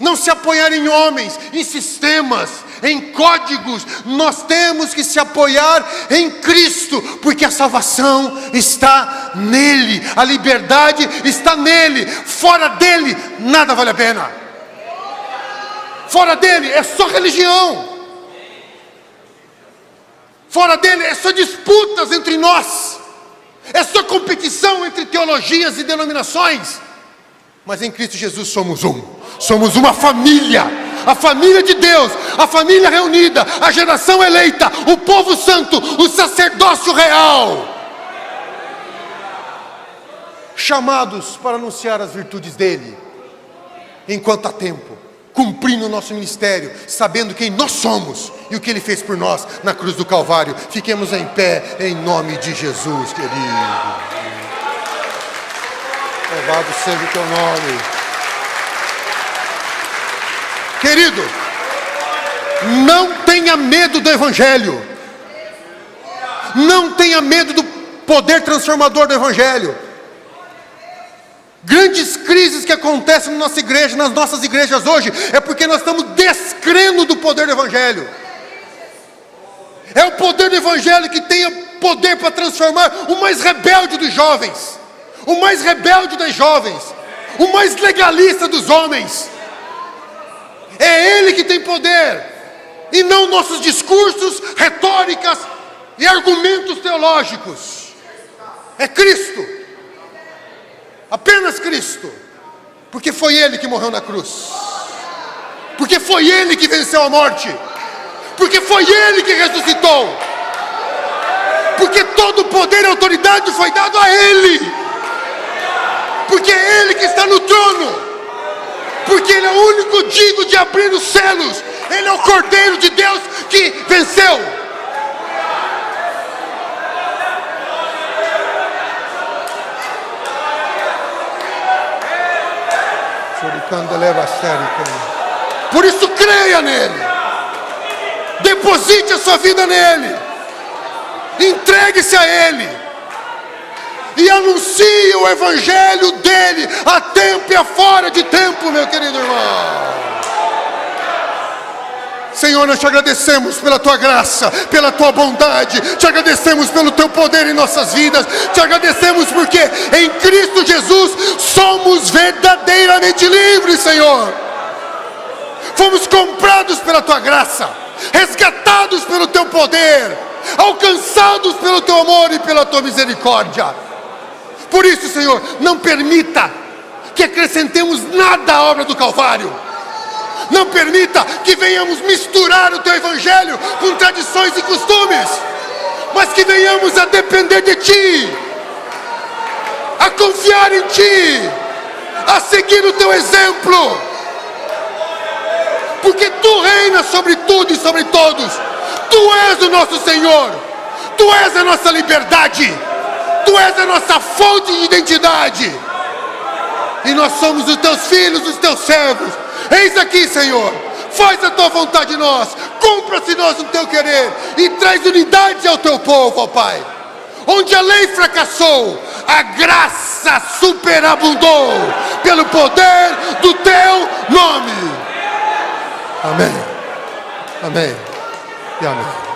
A: Não se apoiar em homens, em sistemas, em códigos. Nós temos que se apoiar em Cristo, porque a salvação está nele, a liberdade está nele. Fora dele, nada vale a pena. Fora dele é só religião. Fora dele é só disputas entre nós. É só competição entre teologias e denominações. Mas em Cristo Jesus somos um. Somos uma família, a família de Deus, a família reunida, a geração eleita, o povo santo, o sacerdócio real. Chamados para anunciar as virtudes dele, enquanto há tempo, cumprindo o nosso ministério, sabendo quem nós somos e o que ele fez por nós na cruz do Calvário. Fiquemos em pé, em nome de Jesus, querido. Louvado seja o teu nome. Querido, não tenha medo do Evangelho. Não tenha medo do poder transformador do Evangelho. Grandes crises que acontecem na nossa igreja, nas nossas igrejas hoje, é porque nós estamos descrendo do poder do Evangelho. É o poder do Evangelho que tem poder para transformar o mais rebelde dos jovens, o mais rebelde das jovens, o mais legalista dos homens. É Ele que tem poder, e não nossos discursos, retóricas e argumentos teológicos. É Cristo, apenas Cristo, porque foi Ele que morreu na cruz, porque foi Ele que venceu a morte, porque foi Ele que ressuscitou, porque todo o poder e autoridade foi dado a Ele, porque é Ele que está no trono, porque Ele é o único digno de abrir os selos. Ele é o Cordeiro de Deus que venceu. Por isso creia nele, deposite a sua vida nele, entregue-se a Ele e anuncie o Evangelho dele a tempo e a fora de tempo, meu querido irmão. Senhor, nós te agradecemos pela Tua graça, pela Tua bondade, te agradecemos pelo Teu poder em nossas vidas, te agradecemos porque em Cristo Jesus somos verdadeiramente livres, Senhor. Fomos comprados pela Tua graça, resgatados pelo Teu poder, alcançados pelo Teu amor e pela Tua misericórdia. Por isso, Senhor, não permita que acrescentemos nada à obra do Calvário. Não permita que venhamos misturar o Teu Evangelho com tradições e costumes, mas que venhamos a depender de Ti, a confiar em Ti, a seguir o Teu exemplo, porque Tu reinas sobre tudo e sobre todos. Tu és o nosso Senhor, Tu és a nossa liberdade, Tu és a nossa fonte de identidade, e nós somos os Teus filhos, os Teus servos. Eis aqui, Senhor, faz a Tua vontade em nós, cumpra-se nós o Teu querer, e traz unidade ao Teu povo, ó Pai. Onde a lei fracassou, a graça superabundou, pelo poder do Teu nome. Amém, amém e amém.